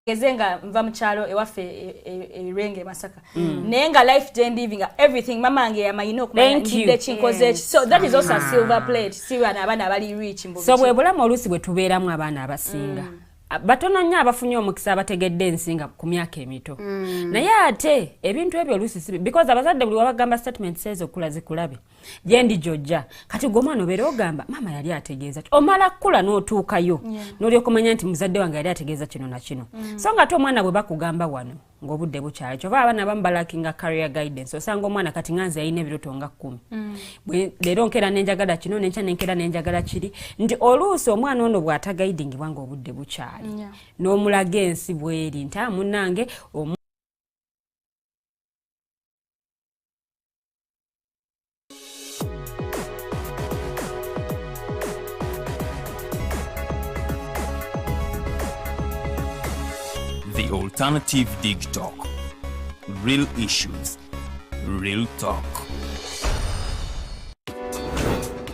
Gezenga mva mchalo ewaffe erenge Masaka. Nenga life gen living everything mama ange yamayino kumanya chinkoze. So that is also a silver plate. Siwa na abana abali rich mbubi. So bwebulamu oluusi bwe tubeeramu abaana abasinga. Batono nnyo abafuna omukisa abategedde ensinga ku myaka emito. Naye ate ebintu ebyo oluusi sibi because abazadde buli wabagamba statements ezo kulabe. Jendi jojja kati gomwana obeera ogamba mama yali ategeeza omala kkula n'otuukayo n'olyoka omanya nti muzadde wange yali ategeeza kino na kino. So nga ate omwana bwe bakugamba wano ng'obudde bukyali kyova abaana abamu balakinga career guidance osanga omwana kati nganze yalina ebiroto nga 10 leero nkera nenjagala kino nenkya nenkera nenjagala kiri nti oluusi omwana ono bw'atagaidingibwa ng'obudde bukyali n'omulaga ensi bweri nti munnange The Alternative Dig Talk. Real issues, real talk.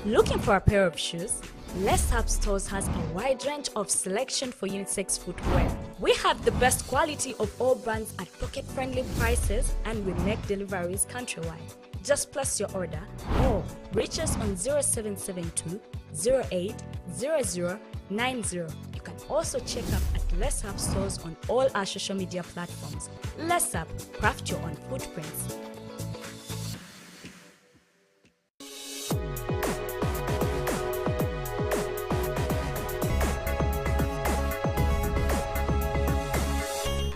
Looking for a pair of shoes? Les Up Stores has a wide range of selection for unisex footwear. We have the best quality of all brands at pocket-friendly prices and we make deliveries countrywide. Just place your order or reach us on 0772 08 0090. You can also check up at Les Up Stores on all our social media platforms. Les Up, craft your own footprints.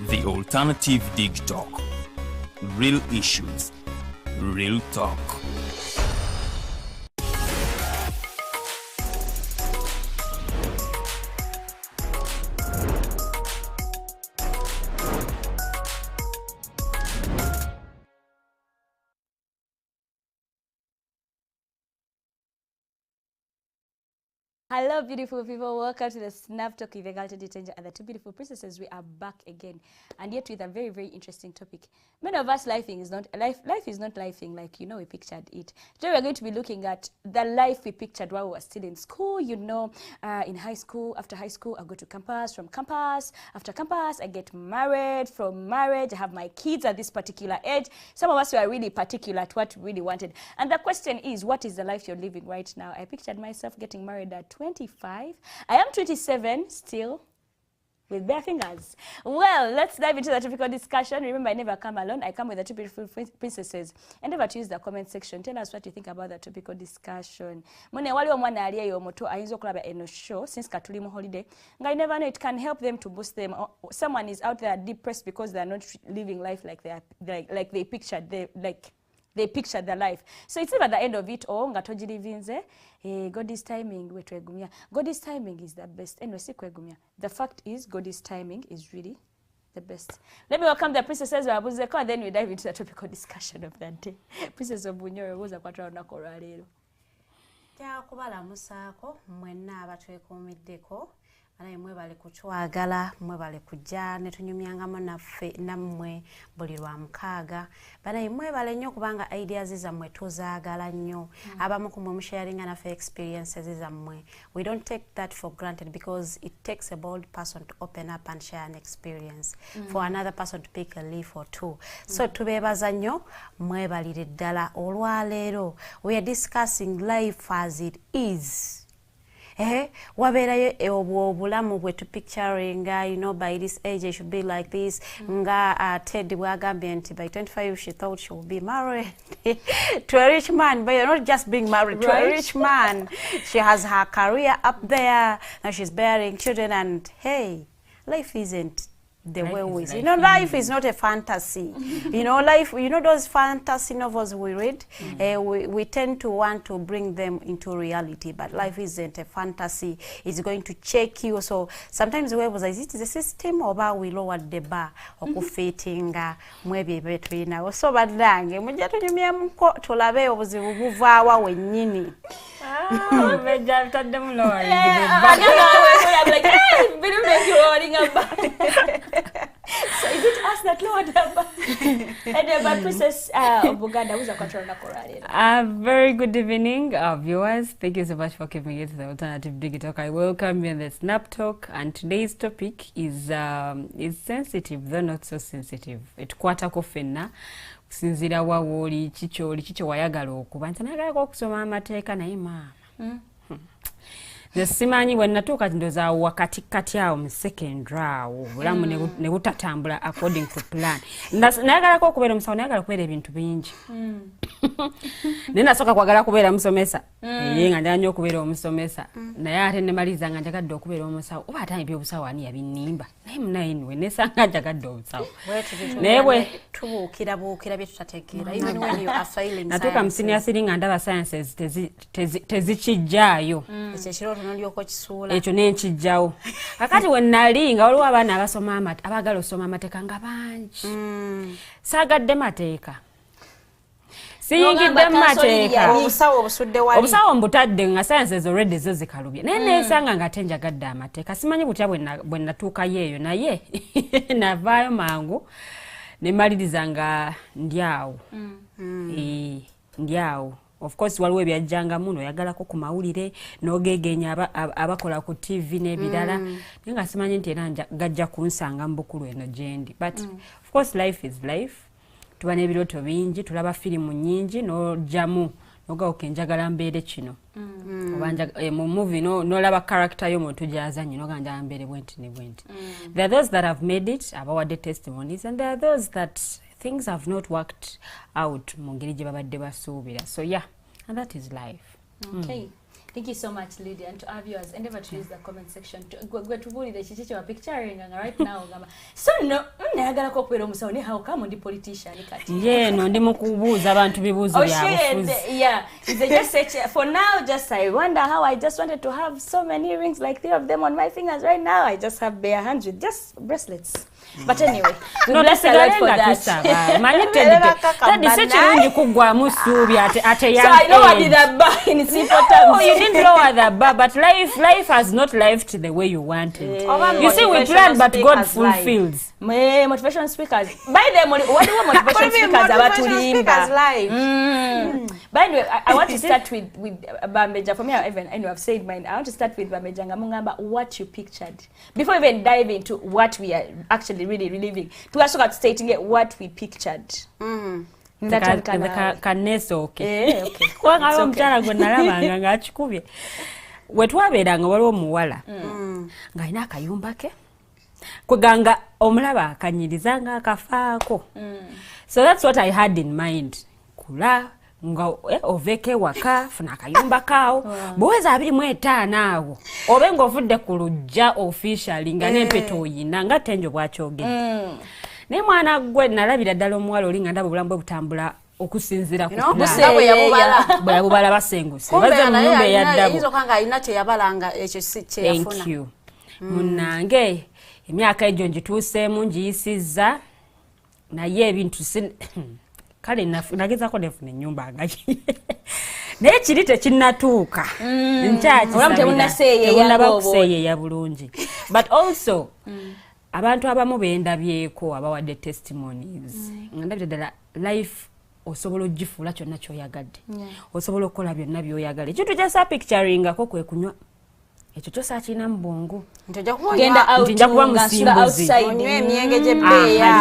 The Alternative Dig Talk. Real issues, real talk. Hello, beautiful people. Welcome to the Snap Talk with Teddy Teangel and the two beautiful princesses. We are back again, and yet with a very, very interesting topic. Many of us, life is not lifing like we pictured it. Today we are going to be looking at the life we pictured while we were still in school. In high school, after high school, I go to campus. From campus, after campus, I get married. From marriage, I have my kids at this particular age. Some of us were really particular at what we really wanted. And the question is, what is the life you're living right now? I pictured myself getting married at 25. I am 27 still, with bare fingers. Well, let's dive into the topical discussion. Remember, I never come alone. I come with the two beautiful princesses. Endeavor to use the comment section. Tell us what you think about the topical discussion. Mune wali omwana aliye yomoto ayinza okulaba eno show since katuli mu holiday. I never know, it can help them to boost them. Someone is out there depressed because they are not living life like they pictured. They pictured their life. So it's never the end of it all. God's timing. God's timing is the best. The fact is, God's timing is really the best. Let me welcome the princesses and then we dive into the topical discussion of the day. Princess of Bunyoro was a quadrant. Kubala musako mwenna abatwekuumiddeko Ana mwebale kuchwagala mwebale kujja ne tunyumyangamu naffe nammwe buli lwa mukaaga bana mwebale nnyo kubanga ideas zammwe tuzaagala nnyo abamu ku mwe sharinga naffe experiences zammwe. We don't take that for granted because it takes a bold person to open up and share an experience for another person to pick a leaf or two. So tubebaza nnyo mwebalire ddala olwaleero we are discussing life as it is. Waberayo obulamu bwe to picturing by this age I should be like this nga Teddy wagambye nti by 25 she thought she would be married to a rich man, but you're not just being married to a rich man. She has her career up there, now she's bearing children, and hey, life isn't the way we see. Life is not a fantasy. Life, those fantasy novels we read, we tend to want to bring them into reality, but life isn't a fantasy. It's going to check you. So sometimes we was is it the system or we lower the bar or kufetinga mwebye betwina so badange mujja tunyumya mko tolabe obuzibu buvaawa wennyini. Beja tadde muno wali. I'm like, hey, been you're worrying about. So is it us that lowered the bar? But Princess of Buganda, who's a control very good evening, viewers. Thank you so much for keeping it to the Alternative Digital. I welcome you in the Snap Talk, and today's topic is sensitive, though not so sensitive. Etukwata kofena kusinzira wawoli chicho wayagala okuba nti nagala okusoma amateeka naye maama. Simanyi bwe natuuka ndoza wakati awo mu secondary awo bulamu ne butatambula according to plan. Nayagalako okubeera omusawo, nayagala okubeera ebintu bingi. Naye nasooka kwagala kubeera musomesa. Ye nga njagala nnyo okubeera omusomesa. Naye ate ne maliriza nga njagadde okubeera omusawo. Oba ate ebyobusawo ani yabinimba. Naye munayiwe nesanga njagadde obusawo. Naye bwe tubuukira bye tutategeera. Even when you are failing science. Natuuka mu senior city nga ndaba sciences tezikijjaayo. Ekyo n'enkijjawo. Kakati we nali nga waliwo abaana abagala osoma amateeka nga bangi. Saagadde mateeka. Siyigidde mateeka. Obusawo mbutadde nga sciences already zo zikalubye. Naye neesanga nga ate njagadde amateeka. Simanyi butya bwe natuukayo eyo naye navaayo mangu ne maliriza nga ndyawo. Ndyawo. Of course waliwo ebyajjangamu n'oyagalako ku mawulire n'ogeegenya abakola ku TV n'ebirala. Naye nga simanyi nti era gajja kunsanga mu bukulu eno gyendi. But of course life is life. Tuba n'ebirooto bingi, tulaba firimu nnyingi n'ojjamu n'ogawuka enjagala mbeere kino. Mu movie n'olaba character y'omuntu gy'azannye n'oga njagala mbeere bwenti ne bwenti. There are those that have made it, abawadde testimonies, and there are those that things have not worked out mu ngeri gye babadde basuubira. So yeah, and that is life. Okay. Thank you so much, Lydia, and to our viewers, endeavor to use the comment section to go to bully the chichicho picturing right now. So no, nayagala ko kwera omusawo ne how come ndi politician kati. Yeah, no ndi mukubuuza abantu bibuuzo byabo. Yeah, they just say for now just I wonder how I just wanted to have so many earrings like 3 of them on my fingers. Right now I just have bare hands with just bracelets. But anyway, no, bless the Lord for that. That is such a kugwamu subi ate young. So I lowered the bar in simple terms. Oh, you didn't lower the bar, but life has not lived the way you wanted. You see, we plan, but God fulfills. Motivation speakers. By the way, what do you want motivation speakers about to live? By the way, I want to start with Bambeja. For me, I know I've said mine. I want to start with Bambeja Ngamungamba, what you pictured. Before even dive into what we are actually really living, to also start stating it what we pictured. Kaneso okay. Kwa ngayo mchana gwe nalaba nga akikubye. We twabeeranga waliwo omuwala nga alina akayumba ke kweganga omulaba akanyirizanga akafaako. So that's what I had in mind. Kula nga oveke waka funa akayumba kaawo bweza 25 awo obe ng'ovudde ku lujja officially nga n'empeta oyina nga Tenjo bw'akyogedde. Naye mwana gwe nalabira ddala omuwala oli nga ndaba obulamu bwe butambula okusinziira ku bwe yabubala basenguse baze mu nnyumba eyaddabo. Thank you. Munnange emyaka egyo ngituuseemu ngiyisizza naye ebintu kale nagezaako nefuna ennyumba ngaki naye kiri tekinnatuuka nkyakisabira kuseeyeeya bulungi. But also abantu abamu bendabyeko abawadde testimonies nga ndabira ddala life osobola ogifuula kyonna kyoyagadde, osobola okukola byonna byoyagala. Ekintu kyasa picturingako kwe kunywa ekyo kyosa kirina mu bwongo nja kuba musimbuzi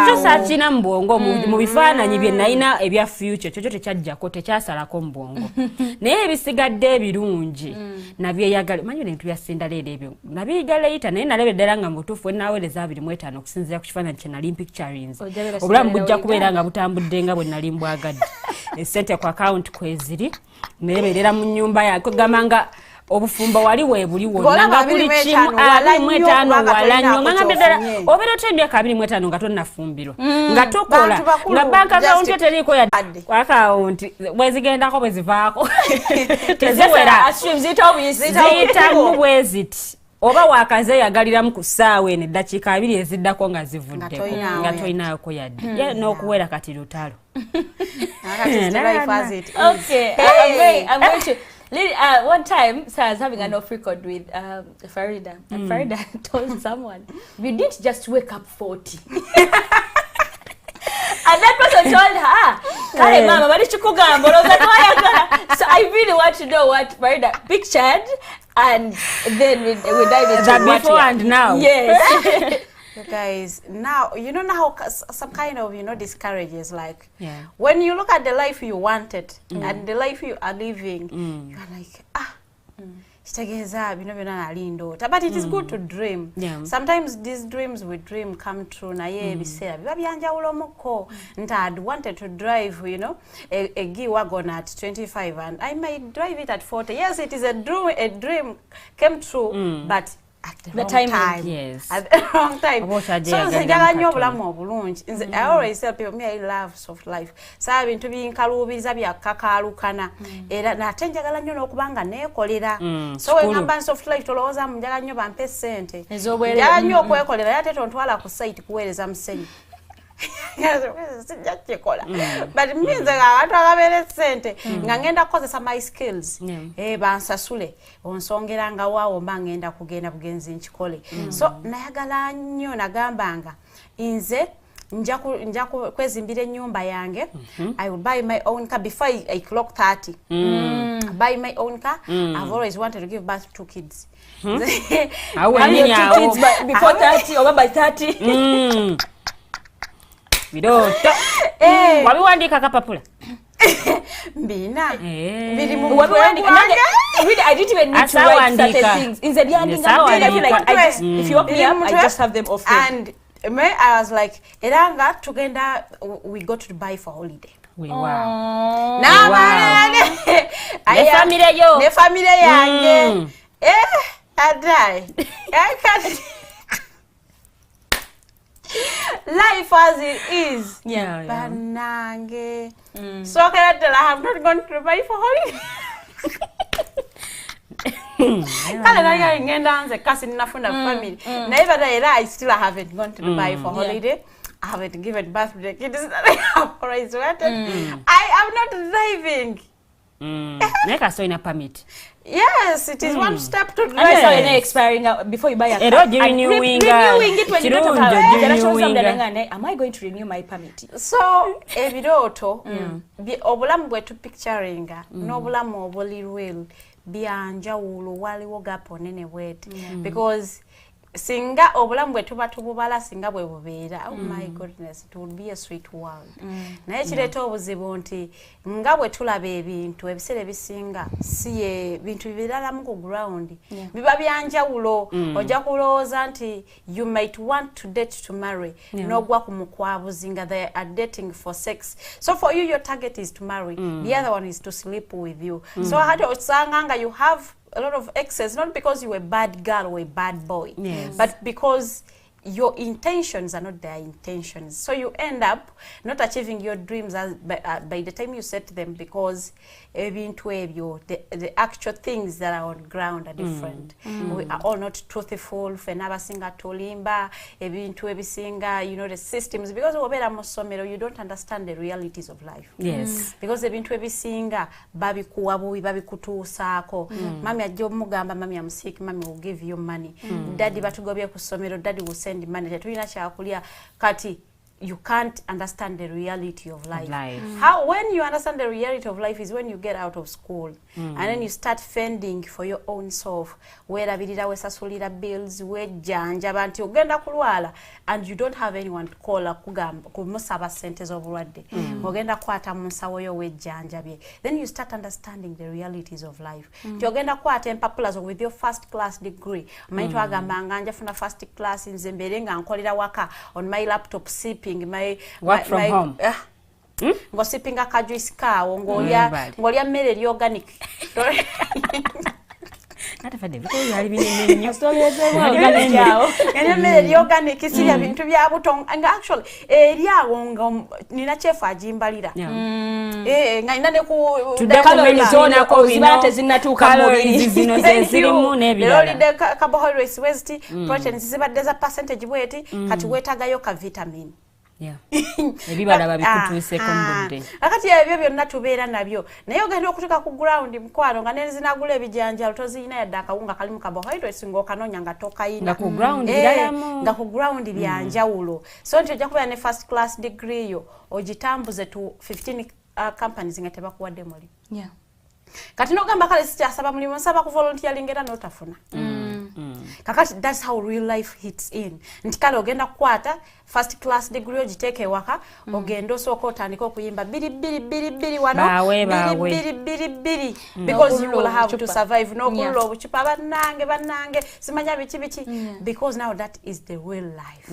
kyosa kirina mu bwongo mu bifaananyi bye nalina ebya future kyokyo tekyajjako tekyasalako mu bwongo. Naye ebisigadde ebirungi nabyeyagala. Manyi ebintu byasindaleero ebyo nabiyiga later, naye nalaba ddala nga mu butuufu enaaweereza 25 okusinziira ku kifaananyi kye nali mpicturings. Obulamu bujja kubeera nga butambudde nga bwe nali mbwagadde. Esente ku account kweziri neebeerera mu nnyumba yakwe gamba obufumba wali webuli wonna nga buli kimu 25 wala nnyo nga ddala obeera otembya 25 nga tonnafumbirwa nga tokola nga bank account yo teriiko ya account bwezigendako bwezivaako teziwera ziyitamu bweziti oba wakazeeyagaliramu ku ssaawa eno eddakiika 2 eziddako nga zivuddeko nga toyinaako yadde n'okuwera kati lutalo. Okay, I'm going to one time, so I was having an off record with Farida, and Farida told someone, "You didn't just wake up 40." And that also told her, "Kale mama, bali chikugamba." I was like, "Why?" So I really want to know what Farida pictured, and then we dive into that what before and now. Yes. You guys, now you know how some kind of discourages, like when you look at the life you wanted and the life you are living, you are like but it is good to dream. Sometimes these dreams we dream come true. Na ye bisera biba byanjawulo muko nta I'd wanted to drive a G-Wagon at 25 and I might drive it at 40. Yes, it is a dream came true, but at the wrong time. Yes. At the wrong time. So I always tell people, I love soft life. So I've been to be in Kalubis, I've been Kakalukana. Na tenjagala nyo okubanga nekolera. So when I'm soft life to loza mjaga nyo bampe sente. Jaga nyo kwekolera yate tontwala ku site kuwereza msenyi. But it means that I sente ngangenda kozesa my skills bansasule onsongera nga waawo mbangenda kugenda bugenzi nchikole. So nayagala nnyo nagambanga inze nja kwezimbira ennyumba yange. I will buy my own car before I clock 30. Buy my own car. I've always wanted to give birth to 2 kids. I will have 2 kids before 30 or by 30. Bidoto. Wabiwandika kapapula. Mbina. Wabiwandika. I didn't even need to write certain things. In the end, if you open me up, I just have them off. And I was like, Eranga tugenda we go to Dubai for holiday. Wow. Ne family yange. Adai. I can't. Life as it is. Banange. So I have not gone to Dubai for holiday. Family. Never I still haven't gone to Dubai for holiday. I haven't given birth to the kids that I have always wanted. I am not driving. Neka so in a permit. Yes, it is one step to drive. And so expiring before you buy a car. Renewing it when you don't have. Am I going to renew my permit? So, ebidoto, obulamu bwetu picturing, n'obulamu obulirwelu, byanjawulo waliwo gapo nene bwete. Because singa obulamu bwetu batububala singa bwe bubeera, oh my goodness, it would be a sweet world. Naye kireeta obuzibu nti nga bwe tulaba ebintu ebiseera ebisinga si bintu biralamu ku ground biba byanjawulo. Ojja kulowooza nti you might want to date to marry n'ogwa ku mukwabuzi nga they are dating for sex. So for you your target is to marry, the other one is to sleep with you. So hati osanga nga you have a lot of excess, not because you were a bad girl or a bad boy, but because your intentions are not their intentions. So you end up not achieving your dreams by the time you set them, because the actual things that are on ground are different. We are all not truthful. Fenaba singa tolimba, ebintu ebisinga, the systems, because you don't understand the realities of life. Yes. Because ebintu ebisinga babi kuwabubi babi kutuusako. Mami ajjo mugamba mami am sick, mami will give you money. Daddy batugobye ku somero, daddy will send money. Tetulina kyakulya kati. You can't understand the reality of life. How when you understand the reality of life is when you get out of school and then you start fending for your own self. Werabirira wesasulira bills, wejanja banti ogenda kulwala and you don't have anyone to call akugamba kumusaba sente z'obulwadde. Ogenda kwata munsawo yo wejanja bye. Then you start understanding the realities of life. Ogenda kwata empapula with your first class degree. Maitu agamba nganja funa first class nze mbere nga nkolera waka on my laptop sipping my work from home. Sipping a juice kawo ngolya mmere organic. Not for the because you are living in new story organic isiya bintu bya butongo. And actually eriawo nga nina chef ajimbalira. Nga ne ku zona ko zibate zinatuka mubiri zino zirimu nebirala. The carbohydrates waste proteins zibadde za percentage bweti kati wetagayo ka vitamin. Yeah. Ebibala babikutuuse kombudde. Akati ebyo byonna tubeera nabyo. Naye ogenda okutuka ku ground mkwano nga nezinagula ebijanjalo toziyina yadde akawunga kalimu carbohydrates ng'okanoonya nga tokayina. Nga ku ground biralamu. Nga ku ground byanjawulo. So nti ojja kubeera ne first class degree yo ogitambuze to 15 companies nga tebakuwadde muli. Yeah. Kati n'ogamba kale sikyasaba mulimu nsaba ku volunteering era n'otafuna. Kakati that's how real life hits in. Nti kale ogenda kukwata first class degree ogiteeke ewaka ogenda osooka otandika okuyimba biri wano biri because you will have to survive n'okulula obucupa bannange simanya biki because now that is the real life.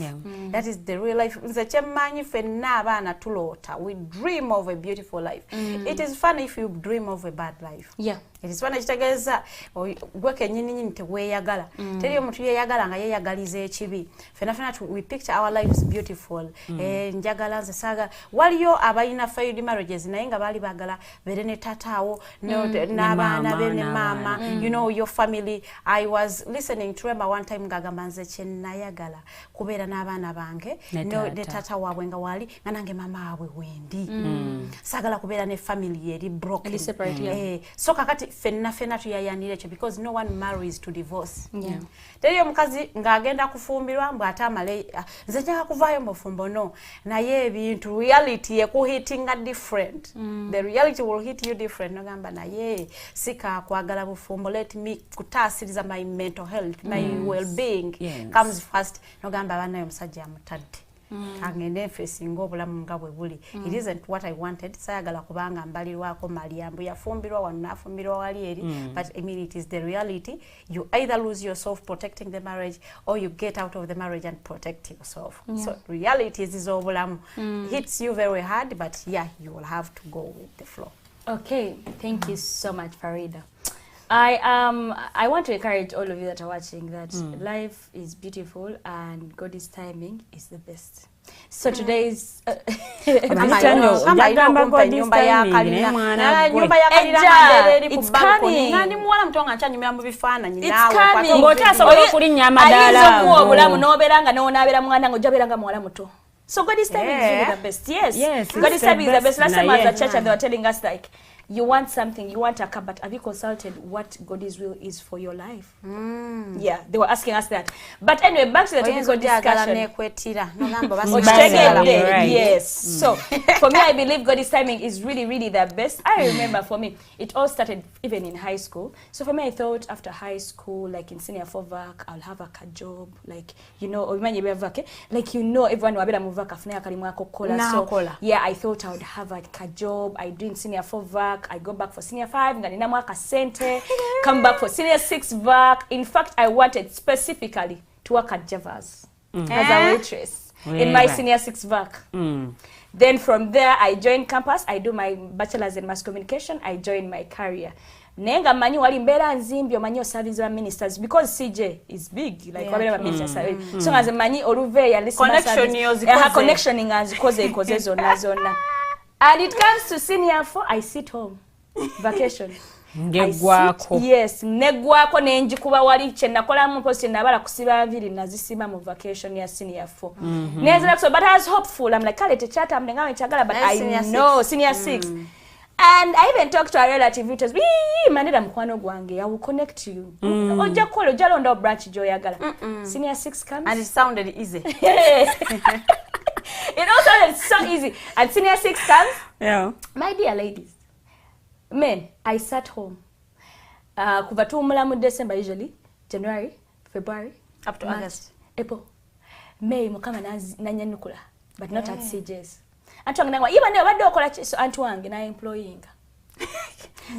That is the real life. Nze kyemmanyi ffenna abaana tuloota, we dream of a beautiful life. It is fun if you dream of a bad life. Yeah. It is fun ekitegeeza gwe kennyini teweeyagala. Teri omuntu yeeyagala nga yeeyagaliza ekibi. Ffenna we picture our lives beautiful. Njagala nze saaga waliyo abalina failed marriages naye nga baali baagala beere ne tataawo n'abaana be ne maama. You know your family. I was listening to Rema one time ng'agamba nze kye nayagala kubeera n'abaana bange ne tata waabwe nga waali nga nange maama waabwe wendi. Saagala kubeera ne family eri broken. So kakati ffenna tuyayanira ekyo because no one marries to divorce. Teri omukazi ng'agenda kufumbirwa mbw ate amale nze njagala kuvaayo mu bufumbo no naye ebintu reality ekuhitinga different. The reality will hit you different. Nogamba naye sika kwagala bufumbo, let me kutaasiriza my mental health, my well-being comes first. Nogamba banayo omusajja amutadde. Angende facing obulamu nga bwe buli. It isn't what I wanted. Sayagala kubanga mbalirwako maliyambu yafumbirwa wano nafumbirwa wali eri. But I mean it is the reality. You either lose yourself protecting the marriage or you get out of the marriage and protect yourself. So reality is obulamu hits you very hard, but yeah, you will have to go with the flow. Okay, thank you so much, Farida. I want to encourage all of you that are watching that life is beautiful and God's timing is the best. So today's It's coming. So God's timing is really the best. Yes. God's timing is the best. Last time I was at church and they were telling us like, you want something, you want a car, but have you consulted what God's will is for your life? Yeah, they were asking us that. But anyway, back to the topic of discussion. Yes. So for me, I believe God's timing is really, really the best. I remember for me, it all started even in high school. So for me, I thought after high school, like in senior 4 vac, I'll have a job, like, you know, like, you know, everyone will be able to so yeah, I thought I would have a job. I do in senior 4 vac. I go back for senior 5, nganina mwaka sente, come back for senior 6 vac. In fact, I wanted specifically to work at Java's as a waitress in my senior 6 vac. Then from there, I joined campus. I do my bachelor's in mass communication. I joined my career. Nenga manyi wali mbera nzimbi omanyi osavinzi wa ministers because CJ is big like wabera ministers so ngaze manyi oluve ya listener connection ngazi koze zona. And it comes to senior 4, I sit home. Vacation. Yes, negwako nenjikuba wali kyenakola mu post nabala kusiba nviri nazisima mu vacation ya senior 4. Nezera so but I was hopeful. I'm like kale techata mlenga nchagala but I know senior 6. And I even talked to a relative who tells me, manera mkwano gwange, I will connect you. Oja kola, oja londa branch joyagala. Senior 6 comes. And it sounded easy. It all sounded so easy. And senior 6 comes. Yeah. My dear ladies, men, I sat home. Kuvatu mulamu December usually, January, February, up to March, August, April, May mukama nanyanukula, but not at CJ's. Antwanga even never do kola so antwanga na employing.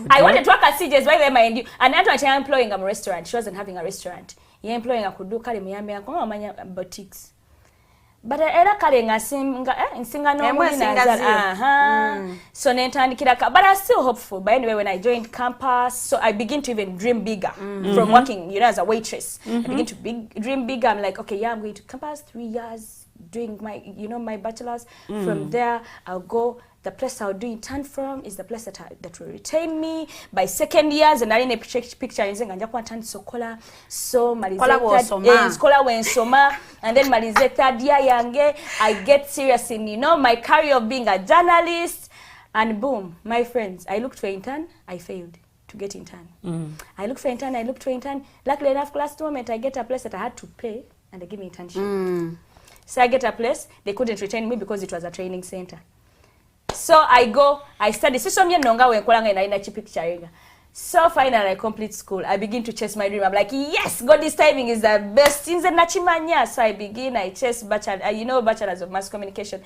I wanted to work at CJ's by the mind you. And Antwanga employing a restaurant. She wasn't having a restaurant. Ye employing a kudu kale muyambe akoma manya boutiques. But era kale ngasinga nsinga no muli so nentandikira but I was still hopeful. But anyway, when I joined campus, so I begin to even dream bigger from working, you know, as a waitress. I begin to dream bigger. I'm like, okay, yeah, I'm going to campus 3 years doing my, you know, my bachelor's. From there, I'll go. The place I'll do intern from is the place that will retain me by 2nd years. And I in a picture using and Japan sokola so malizeta skola when soma And then malize third year yange, I get serious in, my career of being a journalist. And boom, my friends, I looked for intern, I failed to get intern. I looked for intern. Luckily enough, last moment, I get a place that I had to pay, and they give me internship. So I get a place, they couldn't retain me because it was a training center. So I go, I study. So finally I complete school. I begin to chase my dream. I'm like, yes, God, this timing is the best in the Nachimanya. So I chase bachelors of mass communication.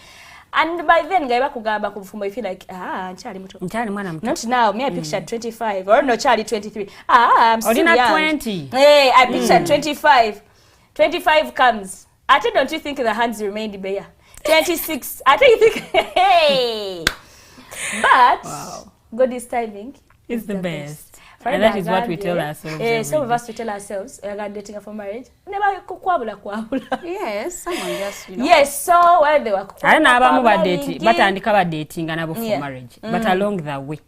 And by then, I feel like, not now. Me, I pictured 25 or no, Charlie 23. I'm still young. 20. Hey, I pictured 25. 25 comes. I think, don't you think the hands remained bare? 26. I think you think, hey. But God is timing. It's the best. And that is what we tell ourselves. Some of us we tell ourselves, we are dating for marriage. Never kwabula. Yes, someone just, Yes, so while they were I know about dating, but I cover dating and for marriage. But along the way.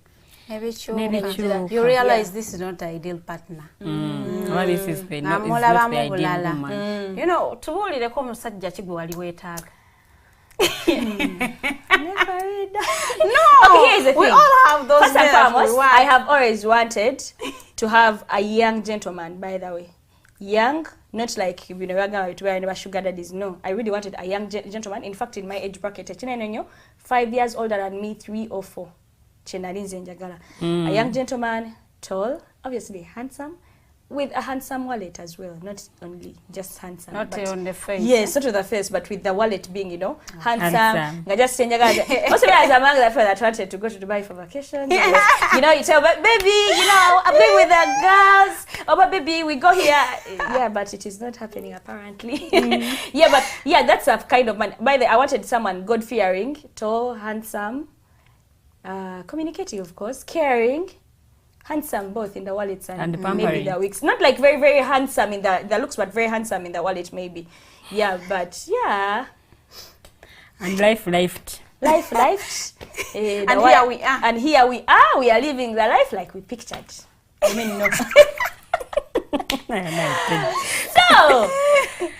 Maybe you realize this is not the ideal partner. Well, this is not the ideal woman. To hold the common subject, you will tag. Never read that. No, okay, here's the thing. We all have those. First and foremost, I have always wanted to have a young gentleman, by the way. Young, not like, we're sugar daddies. No, I really wanted a young gentleman. In fact, in my age bracket, 5 years older than me, 3 or 4. A young gentleman, tall, obviously handsome, with a handsome wallet as well, not only just handsome. Not on the face. Yes, not to the face, but with the wallet being, handsome. Just also, as among the friends that wanted to go to Dubai for vacation. You tell, but baby, I'm playing with the girls. Oh, but baby, we go here. Yeah, but it is not happening apparently. That's a kind of man. By the way, I wanted someone God-fearing, tall, handsome, communicative, of course, caring. Handsome both in the wallets and maybe the wigs. Not like very, very handsome in the looks, but very handsome in the wallet maybe. Yeah, but yeah. And life lived. And here we are. And here we are. We are living the life like we pictured. I mean, no. So,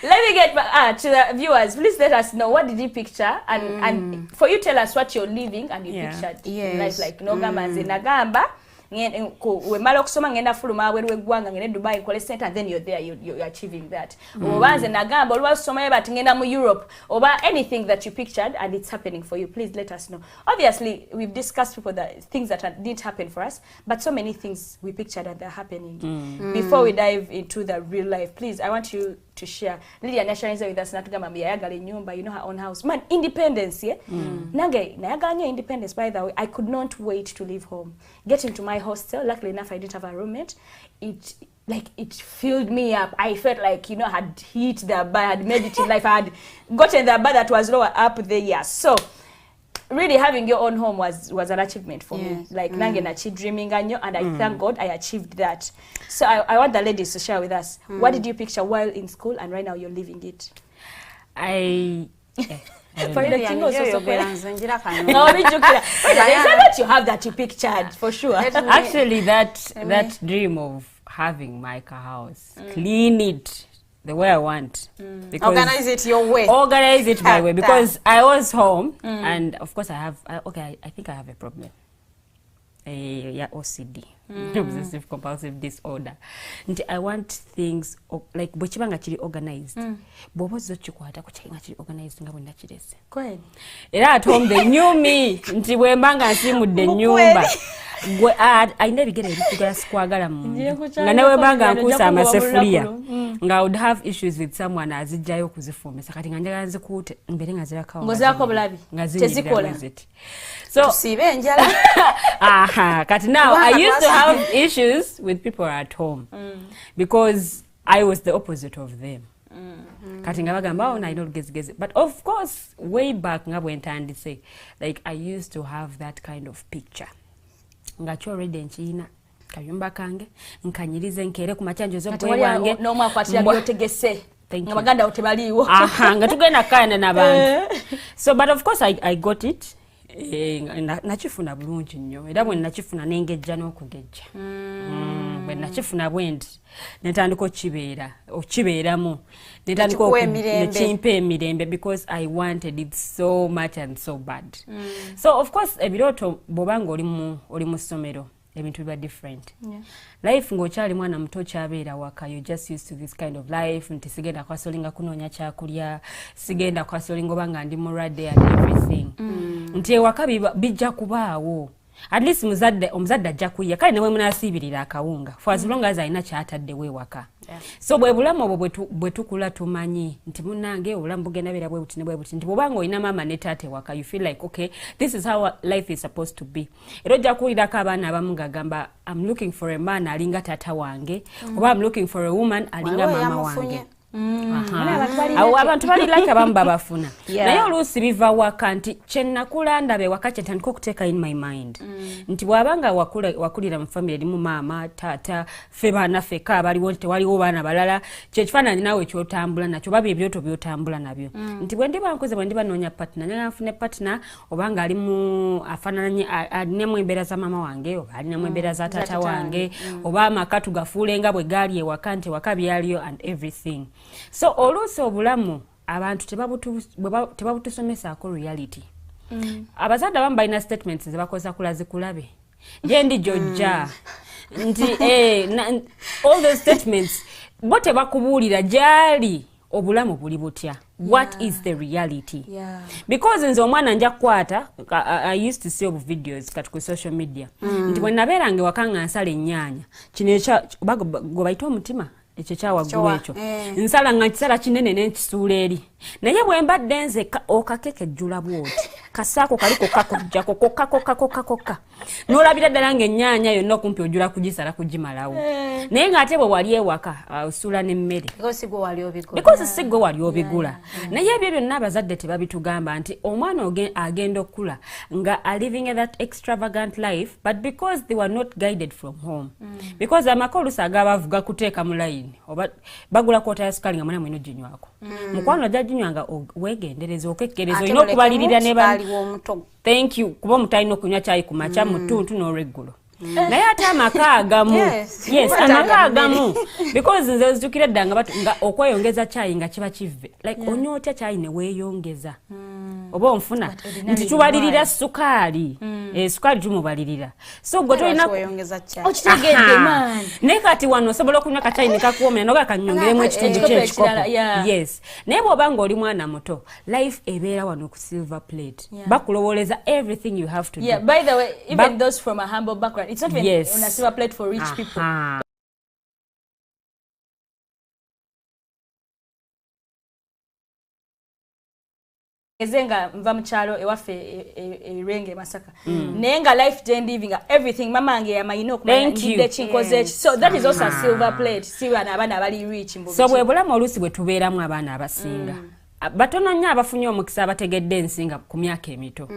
let me get back to the viewers. Please let us know, what did you picture? And for you, tell us what you're living and you pictured. Yes. Like Nogama Zinagamba. Wemala okusoma ngenda fuluma abweru w'eggwanga ngenda Dubai College Center, and then you're there, you're achieving that. Obanze nagamba oluwa soma yebati ngenda mu Europe oba anything that you pictured and it's happening for you. Please let us know. Obviously, we've discussed things that didn't happen for us, but so many things we pictured and they're happening. Before we dive into the real life, please, I want you to share. Lilian Yasharinza with us natugamba yayagala nyumba, her own house. Man, independence, yeah? Nange, nayagala independence, by the way. I could not wait to leave home. Get into my hostel. Luckily enough, I didn't have a roommate. It filled me up. I felt like, I had hit the bar, I had made it in life. I had gotten the bar that was lower up there. Yeah. So, really having your own home was an achievement for me. Like, nange nachi dreaming anyo, and I thank God I achieved that. So, I want the ladies to share with us. What did you picture while in school, and right now you're living it? For the tingles also that you have that you pictured for sure. Actually, that dream of having my house, clean it the way I want, organize it your way. Organize it my way, because I was home and of course I think I have a problem. OCD, obsessive compulsive disorder. And I want things like bwechibanga chiri organized. Bobozo chikwata kuchinga chiri organized nga bwenda chirese. Kweli. Era at home they knew me nti bwembanga nsimudde nyumba. I never get a squagala nga newe banga nkusa amasefulia nga I would have issues with someone azijjayo kuzifumisa kati nga njagala nzikuute mbere nga zirakawo ngozako bulabi tezikola so sibe njala kati now I used to have issues with people at home because I was the opposite of them. Kati nga bagamba na ino gezigezi, but of course way back nga bwentandise, like I used to have that kind of picture. Ngacho already nchina kayumba kange nkanyirize nkere ku machanjo zo bwe wange no mwakwatira byotegese ngabaganda otebaliwo nga tugenda kana nabantu. So but of course I got it. Nachifuna bulungi nnyo era bwe nachifuna nengejja n'okugejja bwe nakifuna bwendi netandika okibeeramu netandika nekimpa emirembe because I wanted it so much and so bad. So of course ebirooto bw'obanga oli mu ssomero ebintu biba different. Life ng'okyali mwana muto kyabeera waka, you just used to this kind of life. Nti sigenda kwasolinga kunoonya kyakulya, sigenda kwasolinga obanga ndi mulwadde and everything. Nti ewaka bijja kubaawo. At least omuzadde ajja kuyiya kale ne bwe munaasiibirira akawunga for as long as alina kyataddewo ewaka. So bwe bulamu obwo bwe tukula tumanyi nti munnange obulamu bugenda beera bwe buti ne bwe buti nti bw'obanga olina maama ne taata ewaka you feel like okay this is how life is supposed to be. Era ojja kuwulirako abaana abamu ng'agamba I'm looking for a man alinga taata wange oba I'm looking for a woman alinga maama wange. Awo abantu bali like abamu babafuna naye oluusi biva waka nti kyenakula ndabe waka kyentandika okuteeka in my mind nti bw'abanga wakulira mu family erimu maama taata ffe baana ffeka abaliwo tewaliwo baana balala kyekifaananyi naawe ekyotambula nakyo oba byebyoto byotambula nabyo nti bwe ndiba nkuze bwe ndiba noonya partner naye nfune partner obanga alimu afaananyi alinamu embeera za maama wange oba alinamu embeera za taata wange oba amaka tugafuule nga bwe gaali ewaka nti ewaka byaliyo and everything. So oluusi obulamu abantu tebabutusomesaako reality. Abazadde abamu balina statements ze bakoza kulazikulabe gye ndi jojja nti all those statements bo tebakubuulira gyali obulamu buli butya. What is the reality? Because nze omwana nja kukwata I used to see obu videos kati ku social media nti bwe nabeerange wakanga nsala ennyaanya kino gwe bayita omutima ekyo kyawaggulu ekyo nsala nga kisala kinene n'ekisuula eri naye bwe mbadde nze okakekejjula bwoti kasaako kaliko kakojjako kokka n'olabira ddala ng'ennyaanya yonna okumpi ojjula kugisala kugimalawo naye ng'ate bwe wali ewaka osula n'emmere because si gwe wali obigula. Naye ebyo byonna abazadde tebabitugamba nti omwana agenda okula nga living that extravagant life but because they were not guided from home. Because amaka oluusi agabavuga kuteeka mu layini oba bagula kwota ya sukali nga mwana mwino ginywako mukwano ajja ginywanga weegendereza okekkereza olina okubalirira ne thank you kuba omutalina okunywa kyayi ku makya mutuntu n'olweggulo naye ate amaka agamu yes amaka agamu because nze nzijukira dda nga okweyongeza kyayi nga kiba kivve like onyootya kyayi ne weeyongeza oba onfuna nti tubalirira sukaali sukaali tumubalirira so gwe tolina okitegedde man naye kati wano osobola okunywa kacyayi ne kakuwoomera noga kanyongeremu ekitundu ky'ekikopo yes naye bw'obanga oli mwana muto life ebeera wano ku silver plate bakulowooleza everything you have to do. By the way even those from a humble background it's not even on a silver plate for rich people. Ezenga mva mchalo ewaffe erenge Masaka nenga life gye living everything mama ange yamayina okumanya ndide kinkoze so that is also a silver plate si abaana abali rich mbubi so bwe bulamu oluusi bwe tubeeramu abaana abasinga batono nnyo abafunye omukisa abategedde ensinga ku myaka emito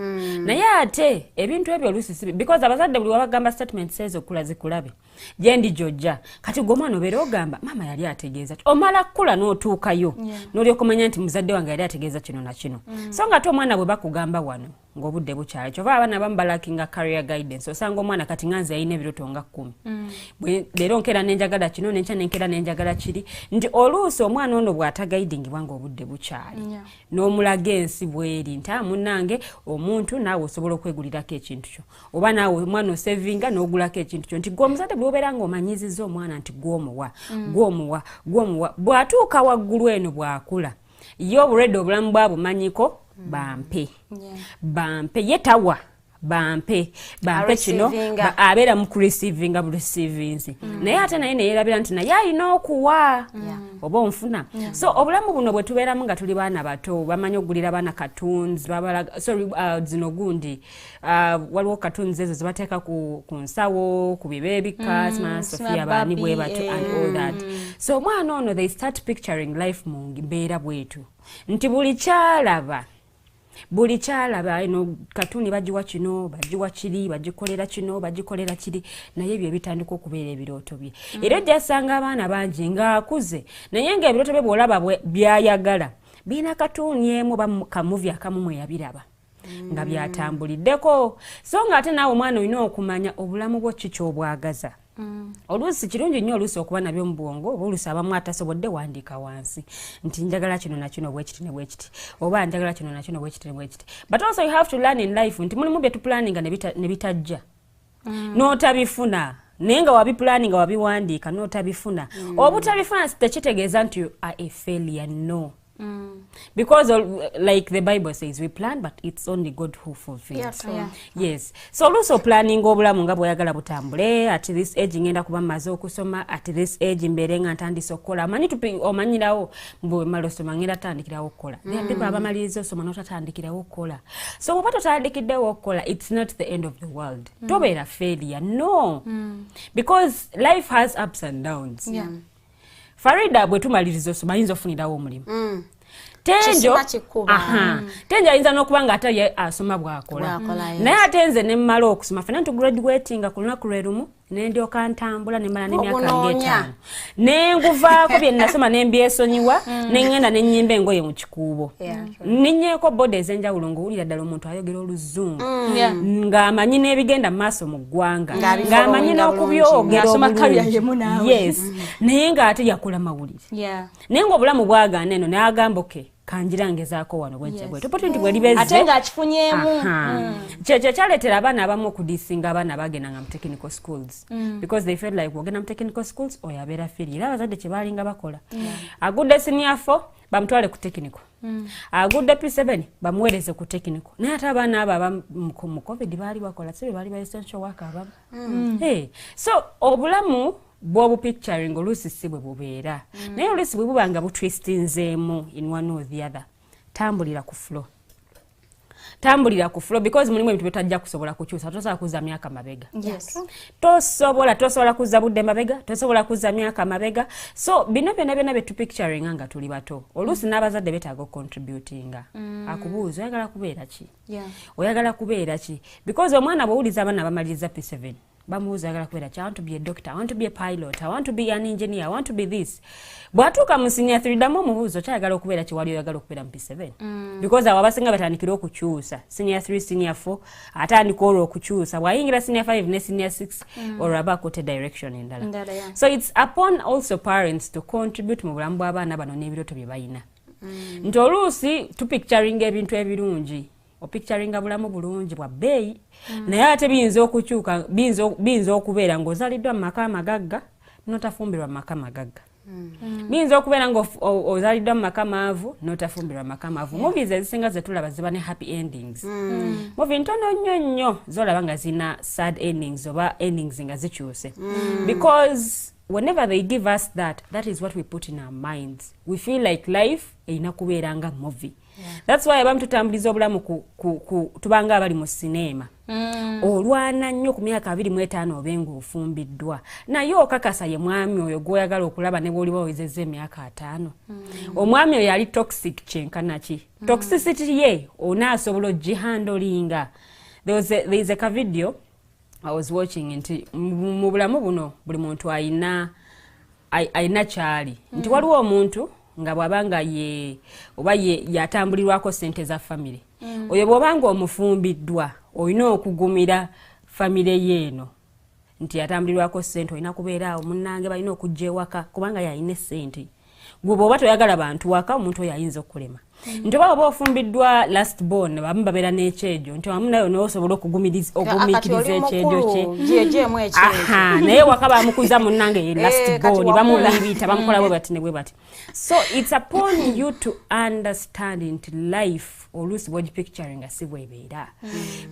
naye ate ebintu ebyo oluusi si because abazadde buli wabagamba statements ezo okula zikulabe gye ndi jojja kati gwe omwana obeera ogamba maama yali ategeeza omala kukula n'otuukayo n'olyoka omanya nti muzadde wange yali ategeeza kino na kino so nga ate omwana bwe bakugamba wano ng'obudde bukyali kyova abaana abamu balakinga career guidance osanga omwana kati nganze yalina ebiroto nga 10 leero nkeera nenjagala kino nenkya nenkeera nenjagala kiri nti oluusi omwana ono bw'atagaidingibwa ng'obudde bukyali n'omulaga ensi bweri nti munnange omuntu naawe osobola okwegulirako ekintu kyo oba naawe omwana osevinga n'ogulako ekintu kyo nti gwe omuzadde bw'obeera ng'omanyizizza omwana nti gwomuwa bw'atuuka waggulu eno bw'akula ye obulwadde obulamu bwabumanyiko bampe yetawa bampe kino abeera mu kureceiving receivings naye ate naye neyeerabira nti naye alina okuwa oba onfuna so obulamu buno bwe tubeeramu nga tuli baana bato bamanyi okugulira baana cartoons zino gundi waliwo cartoons ezo zebateeka ku nsawo ku bibeebika Sofia baani bwe bato and all that so omwana ono they start picturing life mu mbeera bwetu nti buli kyalaba eno katuni bagiwa kino bagiwa kiri bagikolera kino bagikolera kiri naye ebyo bitandika okubeera ebirooto bye era ojjasanga abaana bangi ng'akuze naye ng'ebirooto bye bw'olaba byayagala birina katuni emu oba kamuvi akamu mwe yabiraba nga byatambuliddeko so ng'ate naawe omwana olina okumanya obulamu bwo ki ky'obwagaza oluusi kirungi nnyo oluusi okuba nabyo mu bwongo oba oluusi abamu atasobodde wandiika wansi nti njagala kino nakino bwekiti ne bwekiti oba njagala kino nakino bwekiti ne bwekiti but also you have to learn in life nti mulimu bye tuplaninga ne bitajja n'otabifuna naye nga wabipulaninga wabiwandiika n'otabifuna obutabifuna tekitegeeza nti you are a failure, no. Because like the Bible says, we plan but it's only God who fulfills. Yes. So also planning obulamu nga bw'oyagala butambule at this age ngenda kuba maze okusoma at this age mbere nga ntandise okukola mani omanyirawo mbwe malosoma ngenda tandikirawo okukola. There are people abamaliriza osoma n'otatandikirawo okukola. So bw'oba totandikiddewo okukola, it's not the end of the world. Tobeera failure, no. Because life has ups and downs. Farida bwe tumaliriza osoma ayinza ofunirawo omulimu. Tenjo Tenjo ayinza n'okuba nga ate ye asoma bw'akola naye ate nze ne mmala okusoma fena ntugraduatinga ku lunaku lwe lumu ne ndyoka ntambula ne mmala n'emyaka ng'etaano ne nguvaako bye nasoma ne mbyesonyiwa ne ngenda ne nnyimba engoye mu kikuubo ninnyeeko boda ez'enjawulo ng'owulira ddala omuntu ayogera oluzungu ng'amanyi n'ebigenda mu maaso mu ggwanga ng'amanyi n'okubyogera obulungi yes naye ng'ate yakola mawulire naye ng'obulamu bwagaana eno n'agamba oke kanjirangezaako wano bwenkyagwe opportunity bwe libeze ate ng'akifunyemu kyekyo kyaleetera abaana abamu okudisinga abaana bagendanga mu technical schools because they felt like wogenda mu technical schools oyo abeera firi era abazadde kye baalinga bakola agudde senior 4 bamutwale ku technical agudde P7 bamuweereze ku technical naye ate abaana abo mu covid baali bakola si baali ba essential worker abamu so obulamu bw'obu picturing oluusi si bwe bubeera naye oluusi bwe buba nga butwistinzeemu in one or the other tambulira ku flow because mulimu ebintu byetajja kusobola kukyusa tosobola kuzza myaka mabega tosobola kuzza budde mabega tosobola kuzza myaka mabega so bino byonna bye tupicturing nga tuli bato oluusi n'abazadde betaaga contributinga akubuuza oyagala kubeera ki because omwana bw'owuliza abaana bamaliriza P7 bamuuza ayagala kubeera ki I want to be a doctor, I want to be a pilot, I want to be an engineer, I want to be this bw'atuuka mu senior 3 ddamu omubuuzo kyayagala okubeera ki wali oyagala okubeera mu P7 because abo abasinga batandikira okukyusa senior 3 senior 4 atandika olwo okukyusa bw'ayingira senior 5 ne senior 6 olwo aba akote direction endala so it's upon also parents to contribute mu bulamu bw'abaana bano n'ebirooto bye balina nti oluusi tupicturinga ebintu ebirungi opicturinga bulamu bulungi bwa bbeeyi naye ate biyinza okukyuka biyinza okubeera ng'ozaliddwa mu maka amagagga n'otafumbirwa mu maka amagagga biyinza okubeera ng'ozaliddwa mu maka maavu n'otafumbirwa mu maka maavu movies ezisinga ze tulaba ziba ne happy endings movie ntono nnyo zolaba nga zina sad endings oba endings nga zikyuse because whenever they give us that is what we put in our minds. We feel like life erina kubeera nga movie. That's why abamu tutambuliza obulamu tubanga abali mu sinema. Olwana nnyo ku myaka 25 obenga ofumbiddwa. Naye okakasa ye mwami oyo gwoyagala okulaba ne bw'oli bawezezza emyaka 5. Omwami oyo yali toxic kyenkana ki. Toxicity ye onaasobola ogihandolinga. There is a video I was watching nti mu bulamu buno buli muntu ayina kyali. Nti waliwo omuntu nga bwabanga oba yatambulirwako sente za family. Oyo bwabanga omufumbiddwa olina okugumira family yeeno. Nti yatambulirwako sente olina kubeera awo munnange balina okujja ewaka kubanga yalina sente. Gwe bw'oba toyagala bantu waka omuntu oyo ayinza okulema. Nti oba ofumbiddwa last born bamu babeera n'ekyejo nti wamu nayo n'osobola okugumikiriza ekyejo kye. Naye waka bamukuza munnange ye last born bamuliibita bamukola bwe bati ne bwe bati. So it's upon you to understand nti life oluusi bw'ogipicturing nga si bw'ebeera.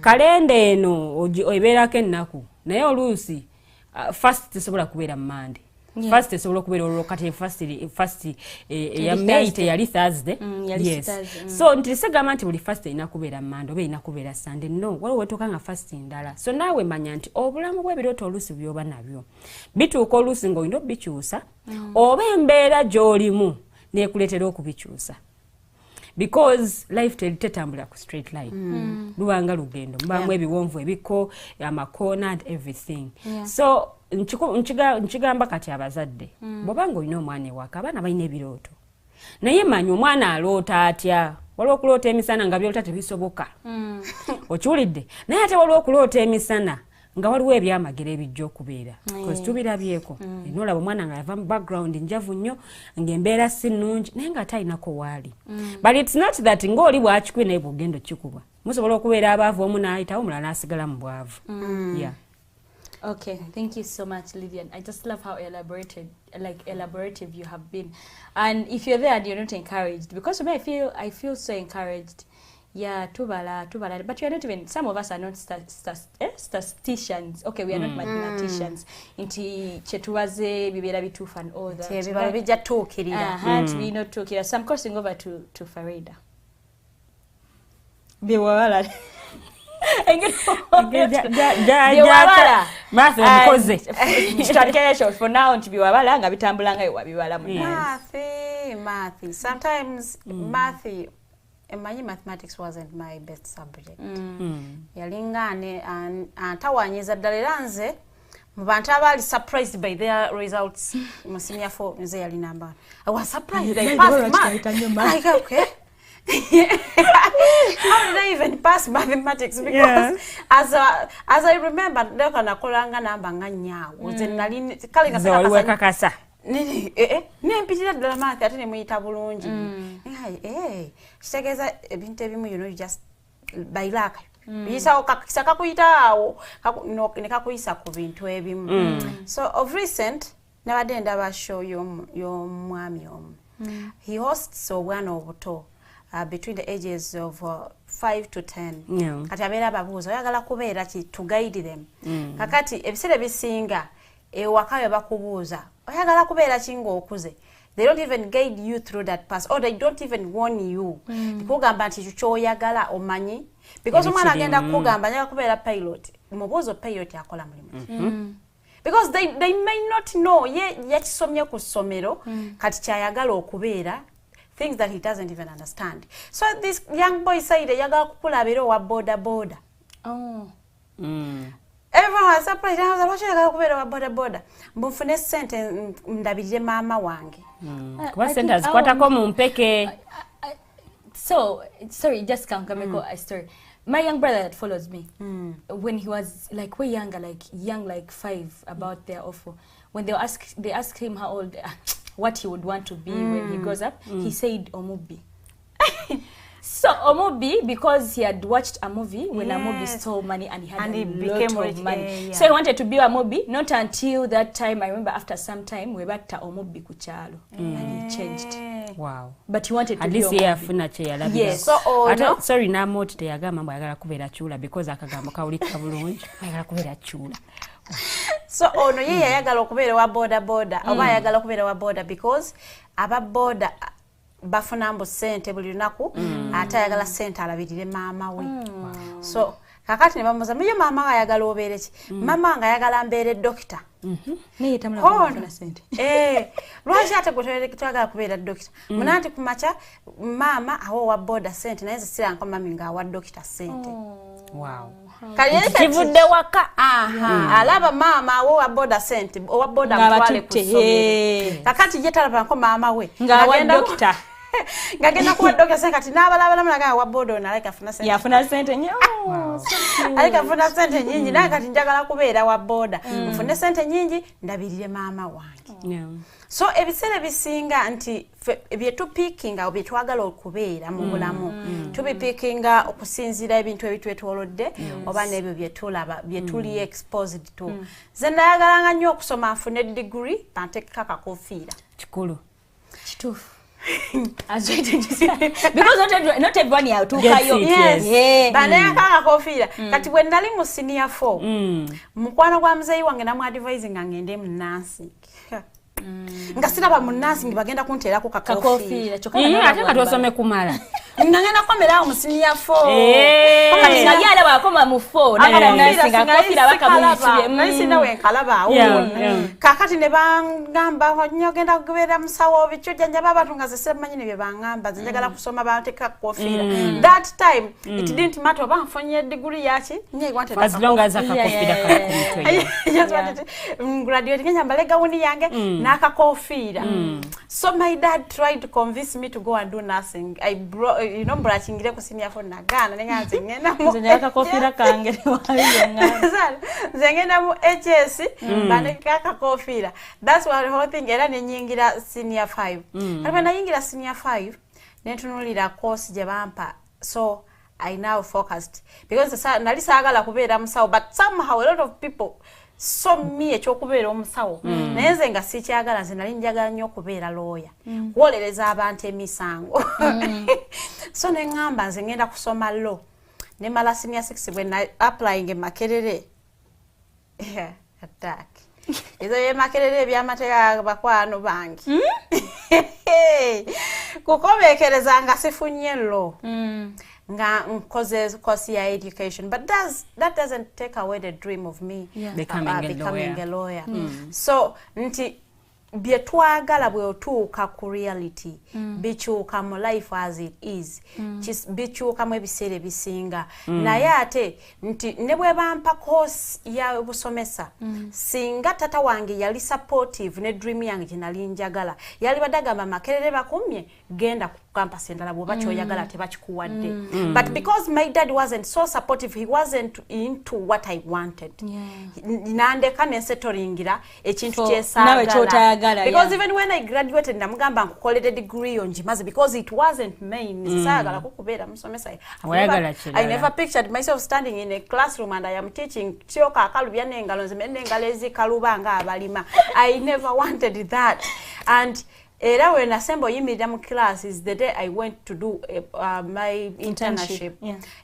Kalenda eno obeerako ennaku naye oluusi first tesobola kubeera Monday. First esobola okubeera olwokati first ya May yali Thursday. Yes. So ntisigamba nti buli first erina kubeera Monday oba erina kubeera Sunday. No, waliwo wetooka nga first ndala. So naawe manya nti obulamu bw'ebirooto oluusi byoba nabyo bituuka oluusi ng'olina obikyusa oba embeera gy'olimu neekuleetera okubikyusa. Because life tetambula ku straight line. Lubanga lugendo mbamu ebiwonvu ebiko amakoona and everything. So nchigamba kati abazadde bw'obanga olina omwana ewaka abaana balina ebirooto naye manya omwana aloota atya. Waliwo okuloota emisana nga byolota tebisoboka. Okiwulidde? Naye ate waliwo okuloota emisana nga waliwo ebyamagero ebijja okubeera because tubirabyeko nolaba omwana nga yava mu background njavu nnyo ng'embeera si nnungi naye nga talinako waali but it's not that ng'oli bwakikwe naye bwogenda okikubwa musobola okubeera abaavu omu n'ayitawo omulala n'asigala mu bwavu. Yeah. Okay, thank you so much, Lilian. I just love how elaborative you have been. And if you're there and you're not encouraged, because for me, I feel so encouraged. Yeah, tubala. But you're not even, some of us are not statisticians. Okay, we are not mathematicians. Inti chetuwaze, bibera bitufa and all that. Bibera bija tukirira. To be not tukirira. So I'm crossing over to Farida. Biwawala. For now ntibiwabala nga bitambulanga ewabibala math. Sometimes math, mathematics wasn't my best subject. Yalingane antawanyiza ddala era nze mu bantu abali surprised by their results mu senior 4 nze yali number 1. I was surprised I passed math. Okay. How did I even pass mathematics? Because as I remember, ndeka nakolanga namba nga nyawo zenali kali kakasa nempitira ddala math ate ne muyita bulungi kitegeeza ebintu ebimu you just by luck biyisawo kakisa kakuyitaawo ne kakuyisa ku bintu ebimu. So of recent nabadde ndaba show y'omwami omu he hosts obwana obuto between the ages of 5 to 10. Kati abeera ababuuza oyagala kubeera ki to guide them. Kakati ebiseera bisinga ewakayo bakubuuza oyagala kubeera ki ng'okuze. They don't even guide you through that path or they don't even warn you. Kugamba nti kyoyagala omanyi because omwana agenda kugamba njagala kubeera pilot. Mubuuzo pilot akola mulimu. Because they may not know ye yakisomye ku ssomero kati kyayagala okubeera. Things that he doesn't even understand. So this young boy said, "Yaga kukulabira wa boda." Oh. Everyone was surprised. I was like, "What yaga kukulabira wa boda?" Mbufune sente ndabirije mama wange. Kwa sente azikwatako mu mpeke. So sorry, just come a story. My young brother that follows me, when he was like way younger, like 5, about their awful. When they asked him how old. What he would want to be when he grows up, he said Omubi. So Omubi, because he had watched a movie when Omubi stole money and he had a lot of money. So he wanted to be Omubi, not until that time. I remember after some time, we back to Omubi kuchalo and he changed. Wow. But he wanted to at be least Omubi. Yes. So, sorry, na moti te yagamba mbu ayagala kubeera chula because akagamba kawulika bulungi ayagala kubeera chula. So ono ye yayagala okubeera wa boda oba ayagala okubeera wa boda because aba boda bafuna mbu sente buli lunaku ate ayagala sente alabirire maama we. So kakati ne bamubuuza muye maama nga ayagala obeere ki? Maama nga ayagala mbeere dokita. Naye tamula sente. Lwaki ate gwe twagala kubeera dokita? Munanti kumaca maama awa wa boda sente naye zisiranko mami nga awa dokita sente. Wow. Kivudde waka alaba maama awo boda sente owa boda mtwale kusomero kakati ye talabako maama we nga wa dokita ngagenda kuwa dokita sente kati n'abalabala mulaga wa boda na like afuna sente yafuna sente nnyo alika afuna sente nyingi naye kati njagala kubeera wa boda mfune sente nyingi ndabirire maama wange. So ebiseera bisinga nti byetupiikinga byetwagala okubeera mu bulamu tubipiikinga okusinziira ebintu ebitwetwolodde oba n'ebyo byetulaba byetuli exposed to. Nze nayagalanga nnyo okusoma nfune degree banteekeko akakofiira kikulu kituufu. Because not everyone yatuukayo. Yes. Banayaka akakofiira kati bwe nali mu senior 4 mukwano gwa muzeeyi wange namu advising ngende mu nursing. Nga siraba mu nursing bagenda kunteerako kakofiira ate nga tosome kumala ngagenda kukomera mu senior 4 kati nga yala bakoma mu 4 nagala nursing akakofiira bakamuyitire nasina wenkalaba kakati ne bangamba nyogenda kubeera musawo bicho janja baba tunga zese manyine bye bangamba zinjagala kusoma banteeka kakofiira. That time it didn't matter oba nfonye degree yaki nye wanted as long as akakofiira kakumutwe just wanted graduate ngenya mbalega wuni yange n'akakofiira. So my dad tried to convince me to go and do nursing. I brought, you know, brachingire ku senior for nagana nenga zengena mu Zenga kofira kange wayo zengena mu HS bane kaka kofira. That's what the whole thing era nenyingira senior 5. Kaliba nayingira senior 5 nentunulira course je bampa. So I now focused because nali sagala kubeera musawo, but somehow a lot of people saw me ekyokubeera omusawo naye nze nga sikyagala, nze nali njagala nnyo okubeera lawyer, kuwolereza abantu emisango. So ne ngamba nze ngenda kusoma law, ne mala senior 6 bwe na applying e Makerere attack ezo ye Makerere ebyamateeka bakwano bangi kukomekereza nga sifunye law nga causes course ya education, but that doesn't take away the dream of me becoming a lawyer. So nti bye twagala bwe otuuka ku reality bikyuka mu life as it is, bikyuka mu ebiseera ebisinga. Naye ate nti ne bwe bampa course ya busomesa, singa tata wange yali supportive ne dream yange kinali njagala, yali badagamba Makerere bakumye genda ku campus endala bwoba kyoyagala tebakikuwadde. But because my dad wasn't so supportive, he wasn't into what I wanted. Nandeka nesetoringira ekintu kyesagala. Because even when I graduated namugamba nkukolere degree onjimaze because it wasn't main sagala kukubeera musomesa. I never pictured myself standing in a classroom and I am teaching kyoka akalubya n'engalo n'engalo ezikaluba nga abalima. I never wanted that. And era when assemble yimirira mu class is the day I went to do my internship.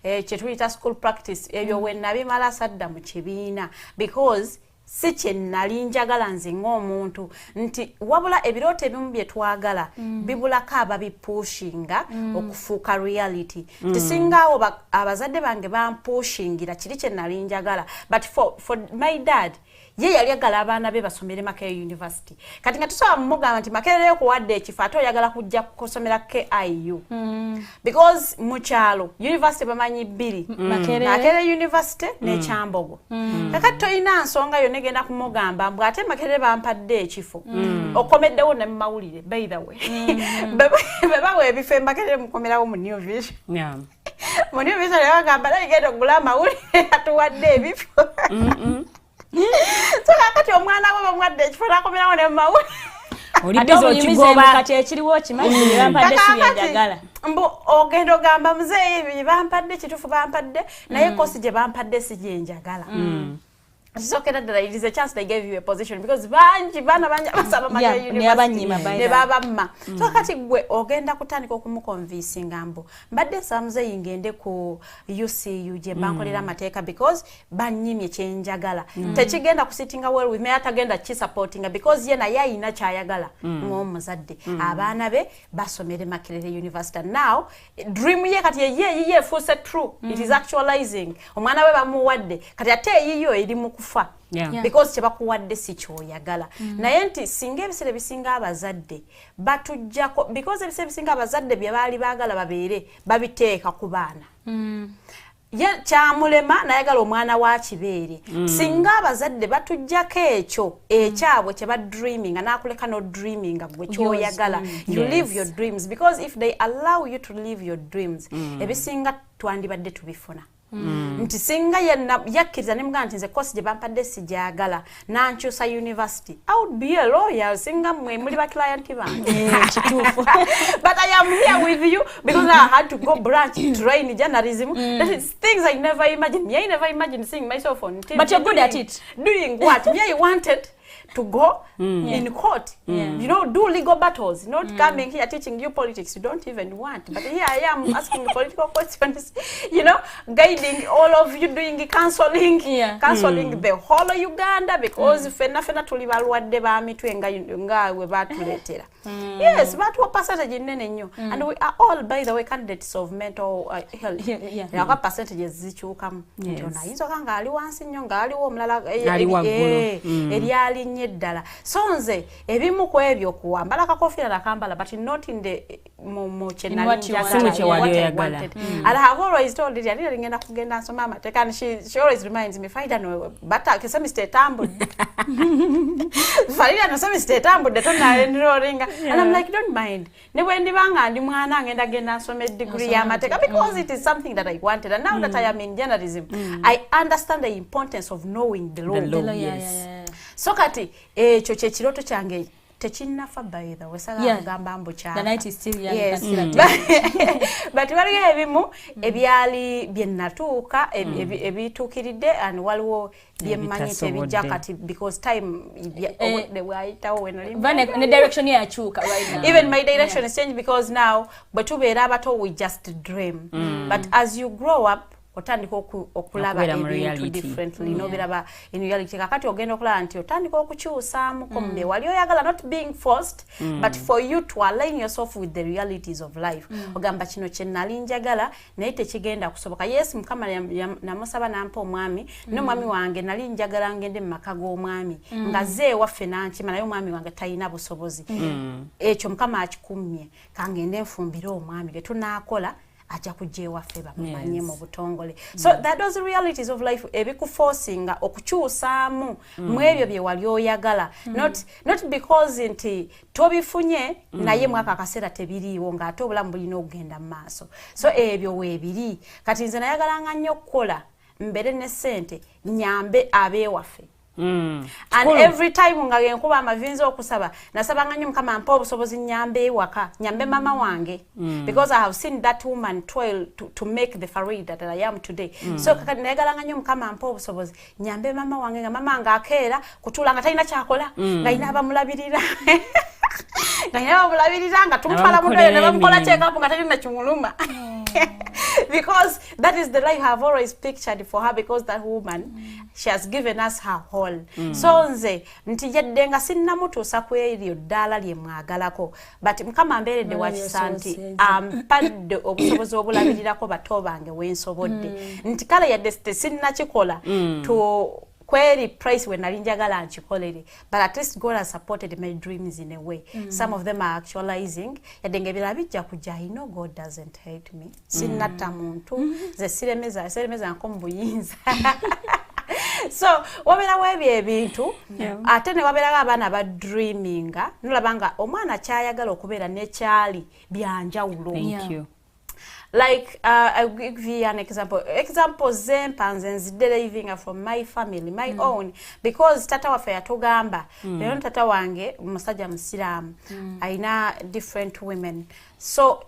Chetuyita school practice ebyo when nabimala sadda mu kibiina because si kye nali njagala nze ng'omuntu nti wabula ebirooto ebimu bye twagala bibulako ababipushinga okufuuka reality. Tisingaawo abazadde bange bampushingira kiri kye nali njagala, but for my dad ye yali agala abaana be basomere Makerere University. Kati nga tusobola mugamba nti Makerere kuwadde ekifo ate oyagala kujja kusomera KIU. Because mu kyalo university bamanyi bbiri, Makerere University ne Kyambogo. Kakati toyina nsonga yonna egenda kumugamba mbw ate Makerere bampadde ekifo. Okomeddewo ne mu mawulire, by the way. Bebawe ebifo Makerere mukomerawo mu New Vision. Mu New Vision yabagamba naye genda okugula amawulire atuwadde ebifo. So kakati omwana we bamwadde ekifo nakomerawo ne mu mawulire. Olibizo kigoba kati ekiriwo kimanyi bampadde sibyenjagala. Mbu ogenda ogamba muzeeyi ebyo bampadde kituufu bampadde naye kosi gye bampadde si gyenjagala. It's okay that it is a chance they gave you a position because banji bana banja basaba Makerere University ne babamma. So kati gwe ogenda kutandika okumuconvince ngambo mbadde samuze ngende ku UCU je bankolera amateeka because banyimye kyenjagala. Tekigenda kusitinga well with me atagenda chi supporting because yena yayina kyayagala ng'omuzadde abaana be basomere Makerere University. Now dream ye kati ye full set true, it is actualizing. Omwana we bamuwadde kati ate yiyo eri mu because kyebakuwadde si kyoyagala. Naye nti singa ebiseera bisinga abazadde batujjako because ebiseera bisinga abazadde bye baali baagala babeere babiteeka ku baana. Ye kyamulema nayagala omwana wa kibeere. Singa abazadde batujjako ekyo ekyabwe kye ba dreaming anakuleka no dreaming gwe kyoyagala. You live your dreams because if they allow you to live your dreams ebisinga twandibadde tubifuna. Nti singa yakkiriza ne mugamba nti nze course gye bampadde sijagala nankyusa university, I would be a lawyer. Singa mwe muli ba client bange kituufu. But I am here with you because I had to go branch train journalism. That is things I never imagined. I never imagined seeing myself on TV. But you're good at it. Doing what? Me, I wanted to go in court, you know, do legal battles, not coming here teaching you politics you don't even want. But here I am asking political questions, you know, guiding all of you, doing counseling, counseling the whole of Uganda because fena tuli balwadde bamitwe nga we batuletera. Yes, but what percentage nene nnyo. And we are all, by the way, candidates of mental health. What percentages zikyukamu. Nti ono ayinza nga ali wansi nnyo nga aliwo omulala eri ali nnyo ddala so nze ebimu ku ebyo kuwambala akakofiira nakambala but not in the mu kyenali and I have always told it yali ngenda kugenda nsoma amateeka and she always reminds me Farida no bata kesemi stetambudde Farida no semi stetambudde tonnalinga and I'm like don't mind ne bwe ndibanga ndi mwana ngenda genda nsoma degree ya amateeka because it is something that I wanted and now that I am in journalism I understand the importance of knowing the law. So kati ekyo kye kiroto kyange tekinnafa by the way gamba mbu the night is still young. Yes. But waliwo ebimu ebyali byennatuuka ebituukiridde and waliwo byemmanyi tebijja kati because time wayitawo ne direction yakyuka right now. Even my direction is changed because now bwe tubeera abato we just dream but as you grow up otandika okulaba ebintu differently no biraba in reality kakati ogenda okulaba nti otandika okukyusaamu ko mbe wali oyagala not being forced but for you to align yourself with the realities of life ogamba kino kye nali njagala naye tekigenda kusoboka yes mukama namusaba nampa omwami n'omwami wange nali njagala ngende mu maka g'omwami nga ze waffe nankima naye omwami wange talina busobozi ekyo mukama akikumye kangende nfumbire omwami ge tunaakola aja kujje waffe bamanye mu butongole so that those realities of life ebikuforcinga okukyusaamu mu ebyo bye wali oyagala not because nti tobifunye naye mwaka akaseera tebiriiwo ng'ate obulamu bulina okugenda mu maaso so ebyo weebiri kati nze nayagalanga nnyo okukola mbere ne ssente nyambe abeewaffe and every time nga genkuba amavinza okusaba nasabanga nnyo mukama mpa obusobozi nyambe ewaka nyambe mama wange because I have seen that woman toil to make the Farida that I am today so kakati nayegalanga nnyo mukama mpa obusobozi nyambe mama wange nga mama nga akeera kutuula nga talina kyakola nga ina abamulabirira nga tumutwala mudoyo ne bamukola check-up nga talina kimuluma because that is the life I have always pictured for her because that woman she has given us her whole so nze nti yadde nga sinnamutuusa ku eryo ddala lye mwagalako but mukama mbeeredde wakisa nti ampadde obusobozi obulabirirako bato bange wensobodde nti kale yadde sinnakikola to query price when nali njagala nkikolere but at least God has supported my dreams in a way some of them are actualizing yadde ngebira bijja kujja I know God doesn't hate me sinnatta muntu ze siremeza nko mbuyinza so wabera webye ebintu ate ne wabera abaana ba dreaminga nolabanga omwana kyayagala okubeera nekyali byanjawulo thank you like I'll give you an example zempanze nzidde living from my family my own because tata waffe yatugamba lero tata wange musajja musiraamu aina different women so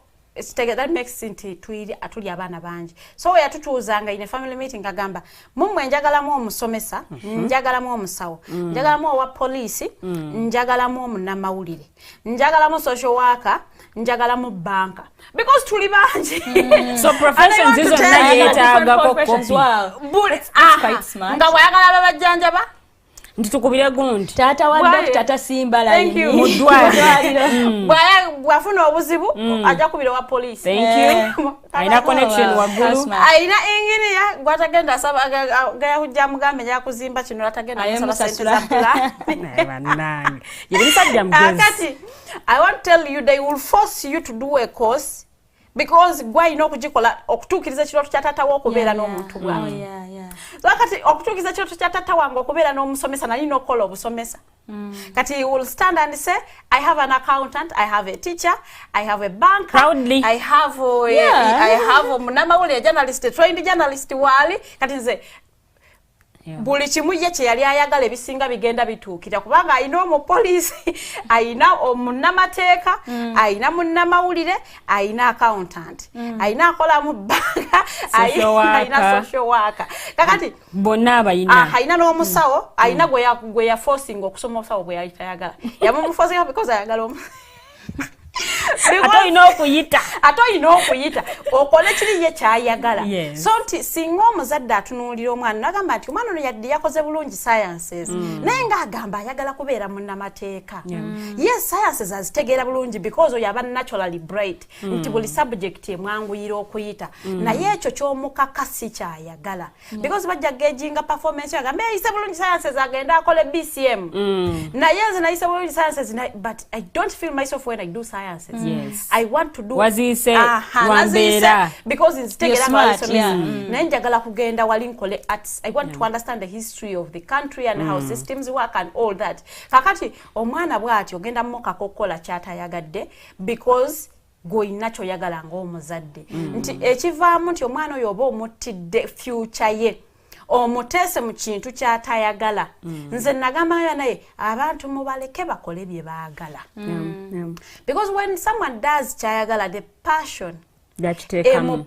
that makes sense tuli abaana bangi so yatutuuzanga in a family meeting agamba mumwe njagalamu omusomesa njagalamu omusawo njagalamu owa poliisi njagalamu omunnamawulire njagalamu social worker njagalamu banka because tuli bangi so professions izo nayetagako copy nga wayagala ababajjanjaba nditukubire gundi tata wa doctor tasimba line mudwaliro bwafuna obuzibu aja kubira wa police thank you aina connection wagulu aina engineer gwatagenda asaba gaya kujja mugambe ya kuzimba kino atagenda asaba sente za plan nange yebisajja mugezi akati I want to tell you they will force you to do a course because gwa ino kujikola okutukiriza kiroto kya tata w'okubeera n'omuntu bwange so kati okutukiriza kiroto kya tata wange okubeera n'omusomesa nali n'okola obusomesa kati you will stand and say I have an accountant, I have a teacher, I have a banker, proudly I have a munamawulire journalist, trained journalist wali kati nze buli kimu ye kye yali ayagala ebisinga bigenda bituukira kubanga ayina omupoliisi ayina omunnamateeka ayina munnamawulire ayina accountant ayina akola mu banka ayina social worker kakati bonna abayina ayina n'omusawo ayina gwe ya forcing okusoma omusawo gwe yali tayagala yamumuforcinga because ayagala ate olina okuyita okole kiri ye kyayagala. So nti singa omuzadde atunuulira omwana nagamba nti omwana ono yadde yakoze bulungi sciences naye ng'agamba ayagala kubeera munnamateeka. Yes, sciences azitegeera bulungi because oyo aba naturally bright nti buli subject emwanguyira okuyita naye ekyo ky'omukaka si kyayagala because bajja gejinga performance yagamba yayise bulungi sciences agenda akole BCM naye nze nayise bulungi sciences but I don't feel myself when I do sciences. I want to do wazise wambeera because instead naye njagala kugenda wali nkole arts. I want to understand the history of the country and how systems work and all that. Kakati omwana bw'ati ogenda mukaka okukola kyatayagadde because goyina kyoyagala ng'omuzadde nti ekivaamu nti omwana oyo oba omuttidde future ye omuteese mu kintu kyatayagala. Nze nagamba naye abantu mubaleke bakole bye baagala because when someone does kyayagala the passion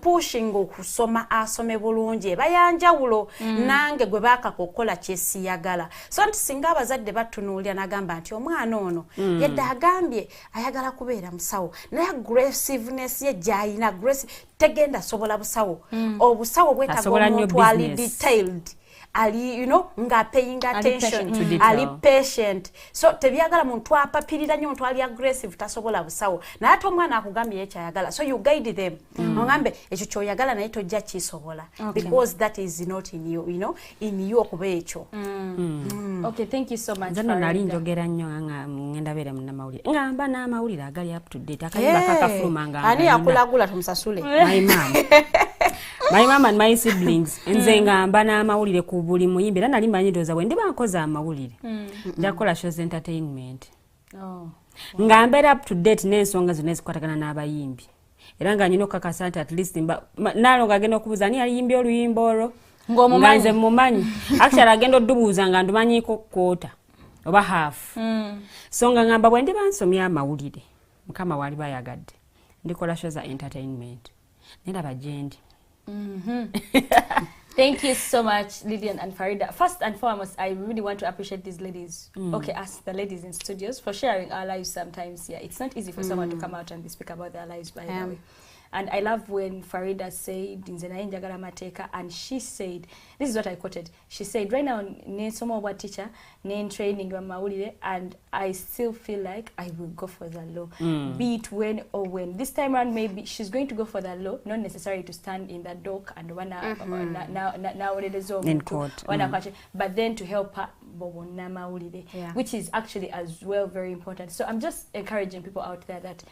pushing okusoma asome bulungi eba yanjawulo nange gwe baakakokola kyesiyagala. So nti singa abazadde batunuulira nagamba nti omwana ono yadde agambye ayagala kubeera musawo naye aggressiveness ye gyayina tegenda sobola busawo obusawo bwetaaga omuntu ali detailed ali nga paying attention ali patient so tebyagala muntu apapirira nnyo muntu ali aggressive tasobola busawo naye ate omwana akugambye ekyayagala so you guide them ongambe ekyo kyoyagala naye tojja kisobola because that is not in you in you okuba ekyo. Okay, thank you so much. Zano nali njogera nnyo nga ngenda beera munnamawulire ngamba n'amawulire agali up to date akayimba kakafuluma nga ani akulagula tumusasule my mom and my siblings nze ngamba n'amawulire ku buli muyimbi era nali manyi ndowooza bwe ndiba nkoze amawulire njakola shows entertainment nga mbeera up to date n'ensonga zonna ezikwatagana n'abayimbi era nga nyina okukakasa nti at least naalo ng'agenda okubuuza ani yayimbye oluyimba olwo nga nze mumanyi actually agenda oddubuuza nga ndumanyiiko kwota oba half so nga ngamba bwe ndiba nsomya amawulire mukama waali bayagadde ndikola shows za entertainment neraba gyendi. Thank you so much, Lilian and Farida. First and foremost, I really want to appreciate these ladies, us, the ladies in studios, for sharing our lives sometimes. Yeah, it's not easy for someone to come out and speak about their lives, by the way. And I love when Farida said, and she said, this is what I quoted, she said, right now, I'm teacher, I'm training, and I still feel like I will go for the law, be it when or when. This time around, maybe she's going to go for the law, not necessarily to stand in the dock and now in court, but then to help her, which is actually as well very important. So I'm just encouraging people out there that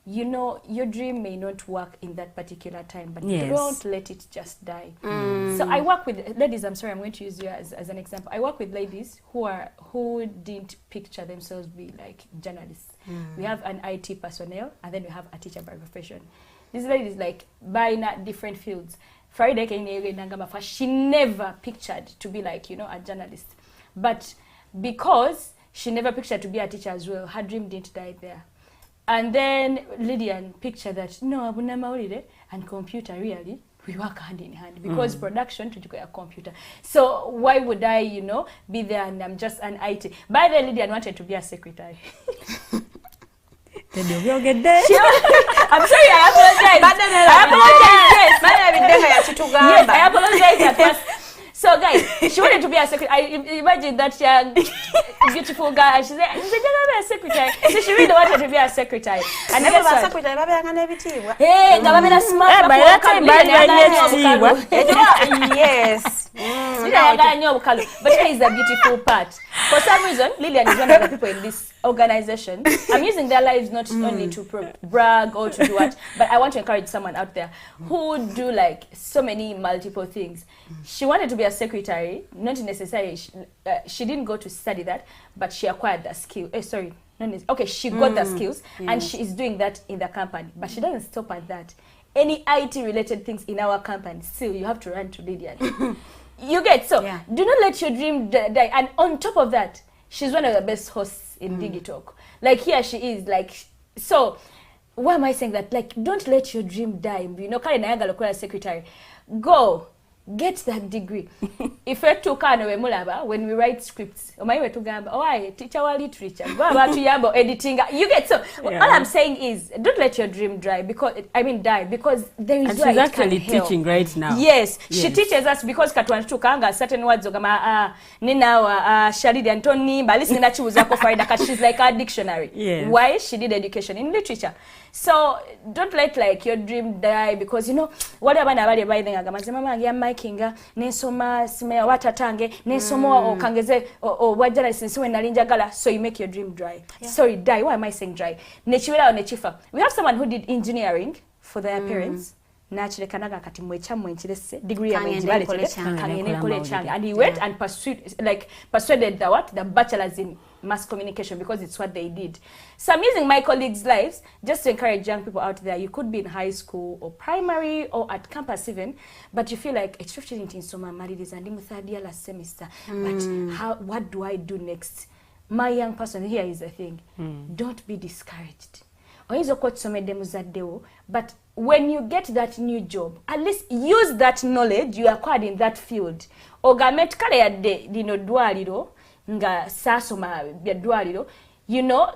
your dream may not work in that particular time, but don't let it just die. So I work with ladies, I'm going to use you as an example. I work with ladies who didn't picture themselves be like journalists. We have an IT personnel, and then we have a teacher by profession. These ladies like by different fields. Farida Nangama, she never pictured to be like, a journalist. But because she never pictured to be a teacher as well, her dream didn't die there. And then Lilian pictured that, no, abuna maulide and computer really, we work hand in hand because production to a computer. So why would I, be there and I'm just an IT? By the way, Lilian wanted to be a secretary. Then you'll get there. I'm sorry, I apologize. Yes, I apologize at first. So guys, she wanted to be a secretary. I imagine that young, beautiful girl, and she said, "I'm going to be a secretary." So she really wanted to be a secretary. And guess what? Hey, Gavamina smart. By that time, yes. But here is the beautiful part. For some reason, Lilian is one of the people in this organization. I'm using their lives not only to brag or to do what, but I want to encourage someone out there who do like so many multiple things. She wanted to be a secretary, not necessarily. She didn't go to study that, but she acquired the skill. She got the skills, and she is doing that in the company. But she doesn't stop at that. Any IT-related things in our company, still you have to run to Lilian. You get so. Yeah. Do not let your dream die. And on top of that, she's one of the best hosts in Digitalk. Like here she is. Like so. Why am I saying that? Like, don't let your dream die. Kale nayaga lokola secretary. Go. get that degree. If we to kind of mulaba when we write scripts, my way to gamba, oh, teacher or literature, go about to yabo editing. You get so. Yeah. All I'm saying is, don't let your dream die because there is. And she's actually teaching right now. Yes, she teaches us because katwantu kanga certain words ogama nina Sharidi Antoni, but listen that she was Farida because she's like a dictionary. Yes. Why? She did education in literature. So don't let like your dream die because whatever nabali by the agama kinga nesoma sime watatange nesoma okangeze wajala since when nalinjagala, so you make your dream dry. Yeah. Sorry, die. Why am I saying dry? Nechiwela or nechifa. We have someone who did engineering for their parents. Naturally kanaga kati mwechamwe nchilese degree ya mwenjibale chile and he went and persuaded the bachelors in mass communication because it's what they did. So I'm using my colleagues' lives just to encourage young people out there. You could be in high school or primary or at campus even, but you feel like it's 15 in soma maridiz and in third year last semester. But what do I do next? My young person, here is the thing. Don't be discouraged. But when you get that new job, at least use that knowledge you acquired in that field. Ogamet kale ya dwaliro nga sasoma bya dwaliro,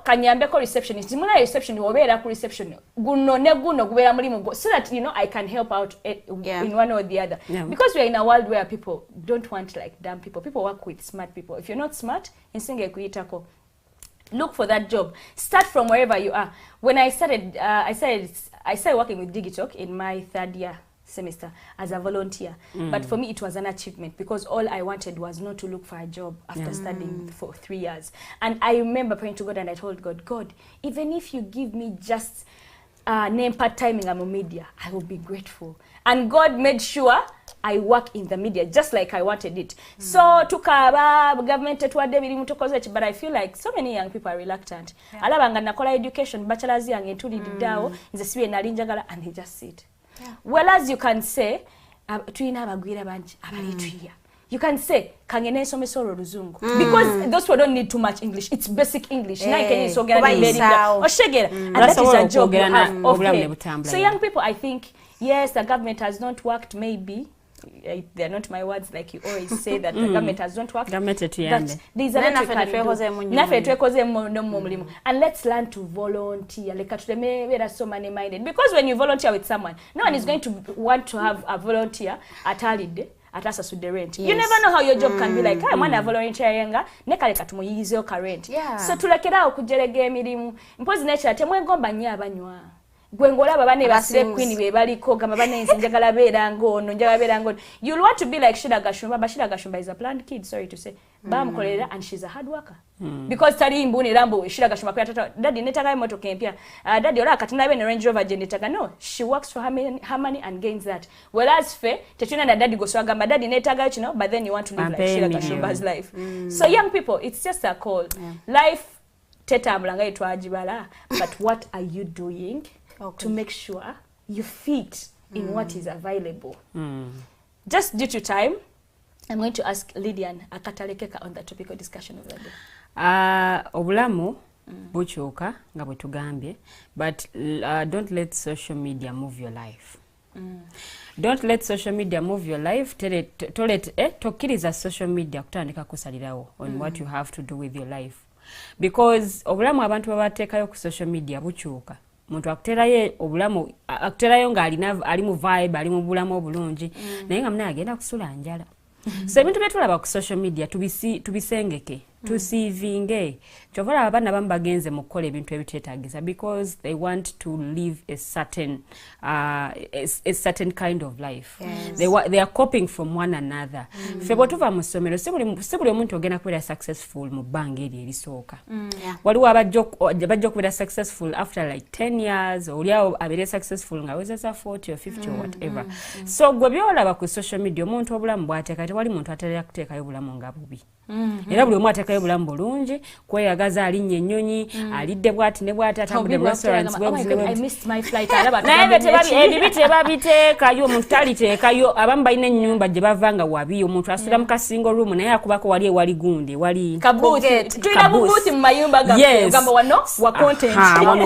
kanyambe ko receptionist. Muna reception obera ku reception. Guno ne guno gubera mulimu so that I can help out in one or the other. Yeah. Because we are in a world where people don't want like dumb people. People work with smart people. If you're not smart, insinge kuitako. Look for that job. Start from wherever you are. When I started working with Digitalk in my third year semester as a volunteer. But for me, it was an achievement because all I wanted was not to look for a job after studying for 3 years. And I remember praying to God and I told God, God, even if you give me just name part-timing I'm a media, I will be grateful. And God made sure I work in the media just like I wanted it. So tukaba government but I feel like so many young people are reluctant. Alabanga nakola education bachelor's yange tuliddawo nze sibe nalinjagala and they just sit. Well, as you can say tuyina abagwira banji abalitwiya. You can say kangene somesoro ruzungu because those people don't need too much English. It's basic English. And that is a job you have. Okay. So young people, I think yes, the government has not worked maybe. They're not my words, like you always say that the government has not worked. But there's a lot we can do. And let's learn to volunteer. Like so money-minded. Because when you volunteer with someone, no one is going to want to have a volunteer at holiday. At us with the rent. Yes. You never know how your job can be like. I want a volunteer yenga. Nekale katumuyizo ka rent. So tulekera okujerege emirimu. Mpozi nature temwe ngomba nya abanywa. Gwengola babane basire queen be baliko gama banenze njagala bera ngono. You'll want to be like Shida Gashumba, but Shida Gashumba is a planned kid, sorry to say. Bam kolera and she's a hard worker. Because tali mbuni rambo Shida Gashumba kwa tata daddy netaga moto kempia. Daddy ora katina be Range Rover genetaga. No, she works for her money and gains that. Whereas fe tetuna na daddy goswaga ma daddy netaga but then you want to live like Shida Gashumba's life. So young people, it's just a call. Life teta mlanga itwajibala, but what are you doing? To make sure you fit in what is available. Just due to time, I'm going to ask Lilian akatalekeka on the topic of discussion of the day. Obulamu buchuka nga bwe tugambye, but don't let social media move your life. Don't let social media move your life. Tokkiriza social media kutandika kusalirawo on what you have to do with your life. Because obulamu abantu babateekayo ku social media buchuka. Muntu akuterayo obulamu akuterayo nga ali mu vibe ali mu bulamu obulungi naye nga muna agenda kusula njala. So ebintu byetulaba ku social media tubisengeke tusivinge chovala abana bamba bagenze mu kukola ebintu ebitetagisa because they want to live a certain kind of life. Yes. They are coping from one another. Febo tuva mu somero sibuli omuntu ogenda kubeera successful mu banga eri erisooka. Waliwo abajja kubeera successful after like 10 years oli awo abeere successful nga weza 40 or 50 or whatever. So gwe byolaba ku social media omuntu obulamu bw'ateeka tewali muntu atalera kuteekayo obulamu nga bubi. Era buli omu ateeka okubeerako obulamu bulungi kweyagaza alinnye ennyonyi alidde bw'ati ne bw'ati atambudde mu restaurants naye ebibi tebabiteekayo omuntu taliteekayo abamu balina ennyumba gye bava nga wabi omuntu asula mu kasingo room naye akubako wali ewali gundi wali tulina bubuuti mu mayumba gagamba wano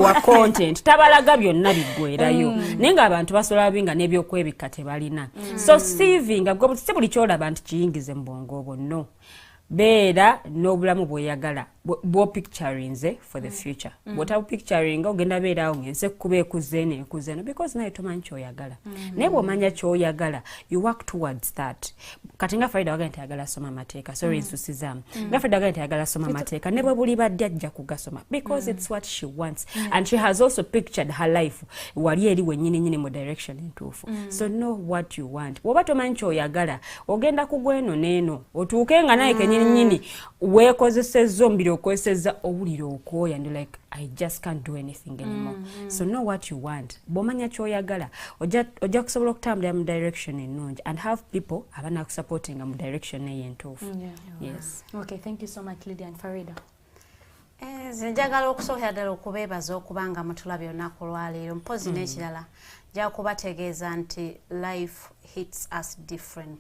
wa content tabalaga byonna biggwerayo naye ng'abantu basobola babi nga n'ebyokwebikka tebalina so saving si buli kyolaba nti kiyingize mu bwongo obwo no beera n'obulamu bweyagala bwopicturinze for the future bw'otapicturinga ogenda beerawo ng'ensi ekkuba ekuzeeno because naye tomanyi kyoyagala naye bw'omanya kyoyagala you work towards that kati nga Farida wagala nti ayagala soma amateeka sorry nsusizaamu nga Farida wagala nti ayagala soma amateeka ne bwe buli badde ajja kugasoma because it's what she wants and she has also pictured her life wali eri wennyini mu direction entuufu so know what you want bw'oba tomanyi kyoyagala ogenda kugweno n'eno otuuke nga naye kenyini weekozesezza omubiri okozesezza owulire okwoya and like I just can't do anything anymore so know what you want bw'omanya kyoyagala ojja kusobola okutambulira mu direction ennungi and have people abanakusupportinga mu direction eyo entuufu yes okay thank you so much Lydia and Farida njagala okusookera ddala okubeebaza okubanga mutulabye olunaku lwaleero mpozi n'ekirala njagala kubategeeza nti life hits us different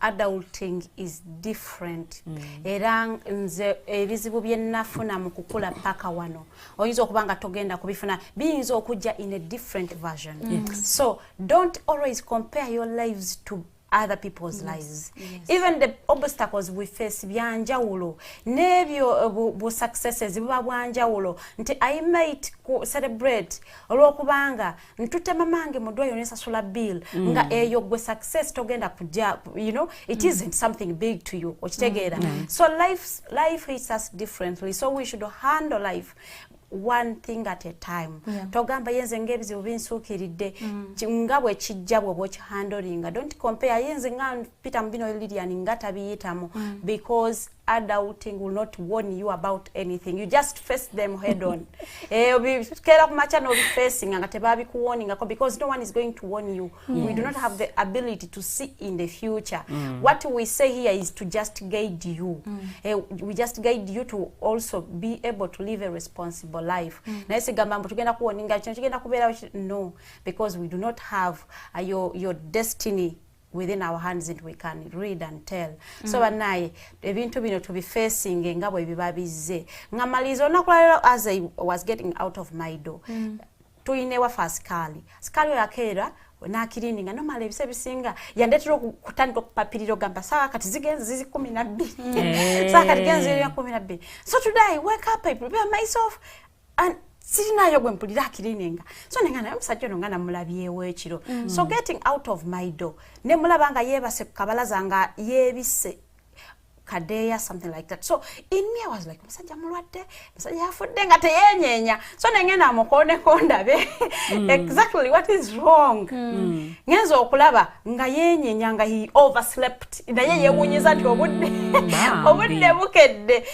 adulting is different era nze ebizibu bye nnafuna mu kukula paka wano oyinza okuba nga togenda kubifuna biyinza okujja in a different version so don't always compare your lives to other people's lives. Even the obstacles we face byanjawulo nebyo bu successes biba byanjawulo nti I might celebrate olwokubanga ntutema mange mudwayo nesasula bill nga eyo gwe success togenda kujja you know it isn't something big to you okitegeera so life hits us differently so we should handle life one thing at a time togamba yenze ngebizibu binsuukiridde nga bwe kijja bwe handling don't compare yenze nga Peter Mbino Lilian nga tabiyitamu because adulting will not warn you about anything you just face them head on obikera kumacha no facing nga tebabi kuwarning because no one is going to warn you we do not have the ability to see in the future what we say here is to just guide you we just guide you to also be able to live a responsible life na esigamba mbu tugenda kuwarninga kino kigenda kubeera no because we do not have your destiny within our hands and we can read and tell so banaye ebintu bino to be facing nga bwe bibabize ngamalizo nakulalo as I was getting out of my door tuinewa faskali skali yakera na kilininga no male bise bisinga yandetero kutandika okupapiriro gamba sawa kati zigenze zizi 12 sawa kati genze zizi 12 so today wake up I prepare myself and sirinayo gwe mpulira akirininga so nengana omusajja ono ngana mulabyewo ekiro so getting out of my door ne mulabanga yebase kabalaza nga yebise kadeya something like that so in me I was like musajja mulwadde musajja yafudde nga teyenyenya so nengena amukone kondabe exactly what is wrong ngenzo okulaba nga yenyenya nga he overslept naye yewunyiza nti obudde bukedde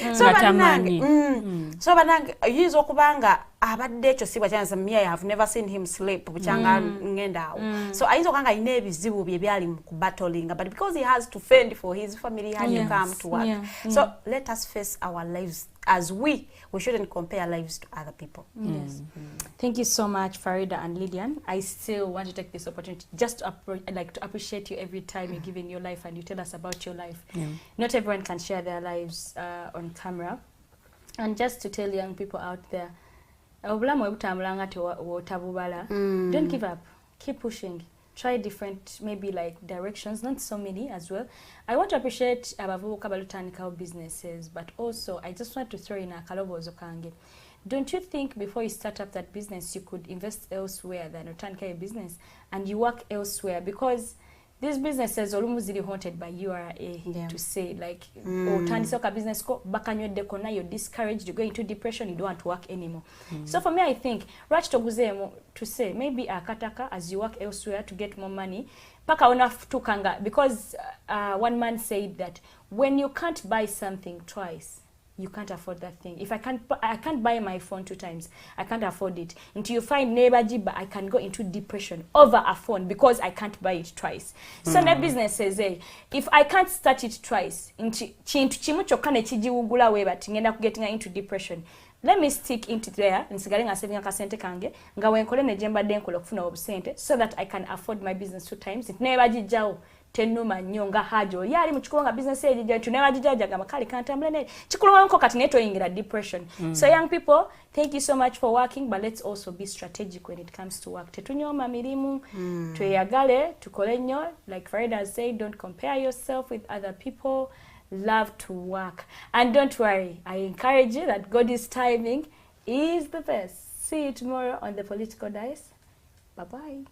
so banange yizo okubanga abadde ekyo sibwa kyanza me I have never seen him sleep buchanga ngenda so ayizo kanga ine bizibu bye byali mu battling but because he has to fend for his family had to come to work so let us face our lives as we shouldn't compare lives to other people Thank you so much Farida and Lilian. I still want to take this opportunity just to appreciate you every time you give in your life and you tell us about your life. Not everyone can share their lives on camera and just to tell young people out there obulamu ebutambulanga tewotabubala don't give up keep pushing try different maybe like directions not so many as well I want to appreciate abavubuka balutandikawo businesses but also I just want to throw in a kalobozo kange don't you think before you start up that business you could invest elsewhere than otandika business and you work elsewhere because these businesses olumuziri haunted by URA to say like otandisoka business ko bakanywedde kona you're discouraged you go into depression you don't want to work anymore so for me I think right toguzemo to say maybe akataka as you work elsewhere to get more money paka onafutukanga because one man said that when you can't buy something twice you can't afford that thing. If I can't buy my phone 2 times, I can't afford it. Until you find neighbor jiba, I can go into depression over a phone because I can't buy it twice. So my business says, hey, if I can't start it twice, chintu chimu chokka ne kijiwugula we bati ngenda kugetinga into depression. Let me stick into there nsigale nga saving akasente kange nga wenkole ne jemba denkola kufuna obusente so that I can afford my business 2 times. If neighbor jijao tenuma nyonga hajo yali muchikuwa business ejja tuneva jijaja gama kali kantambula ne chikulwa nko kati neto ingira depression. So young people, thank you so much for working, but let's also be strategic when it comes to work. Tetunyoma mirimu tweyagale tukole nnyo, like Farida said, don't compare yourself with other people. Love to work, and don't worry, I encourage you that God's timing is the best. See you tomorrow on the Political Dice. Bye bye.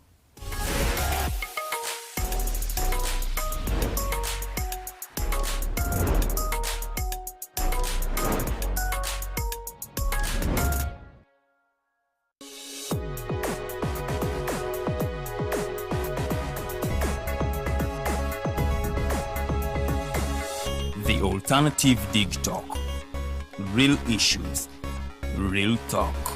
The Alternative Dig Talk. Real issues, real talk.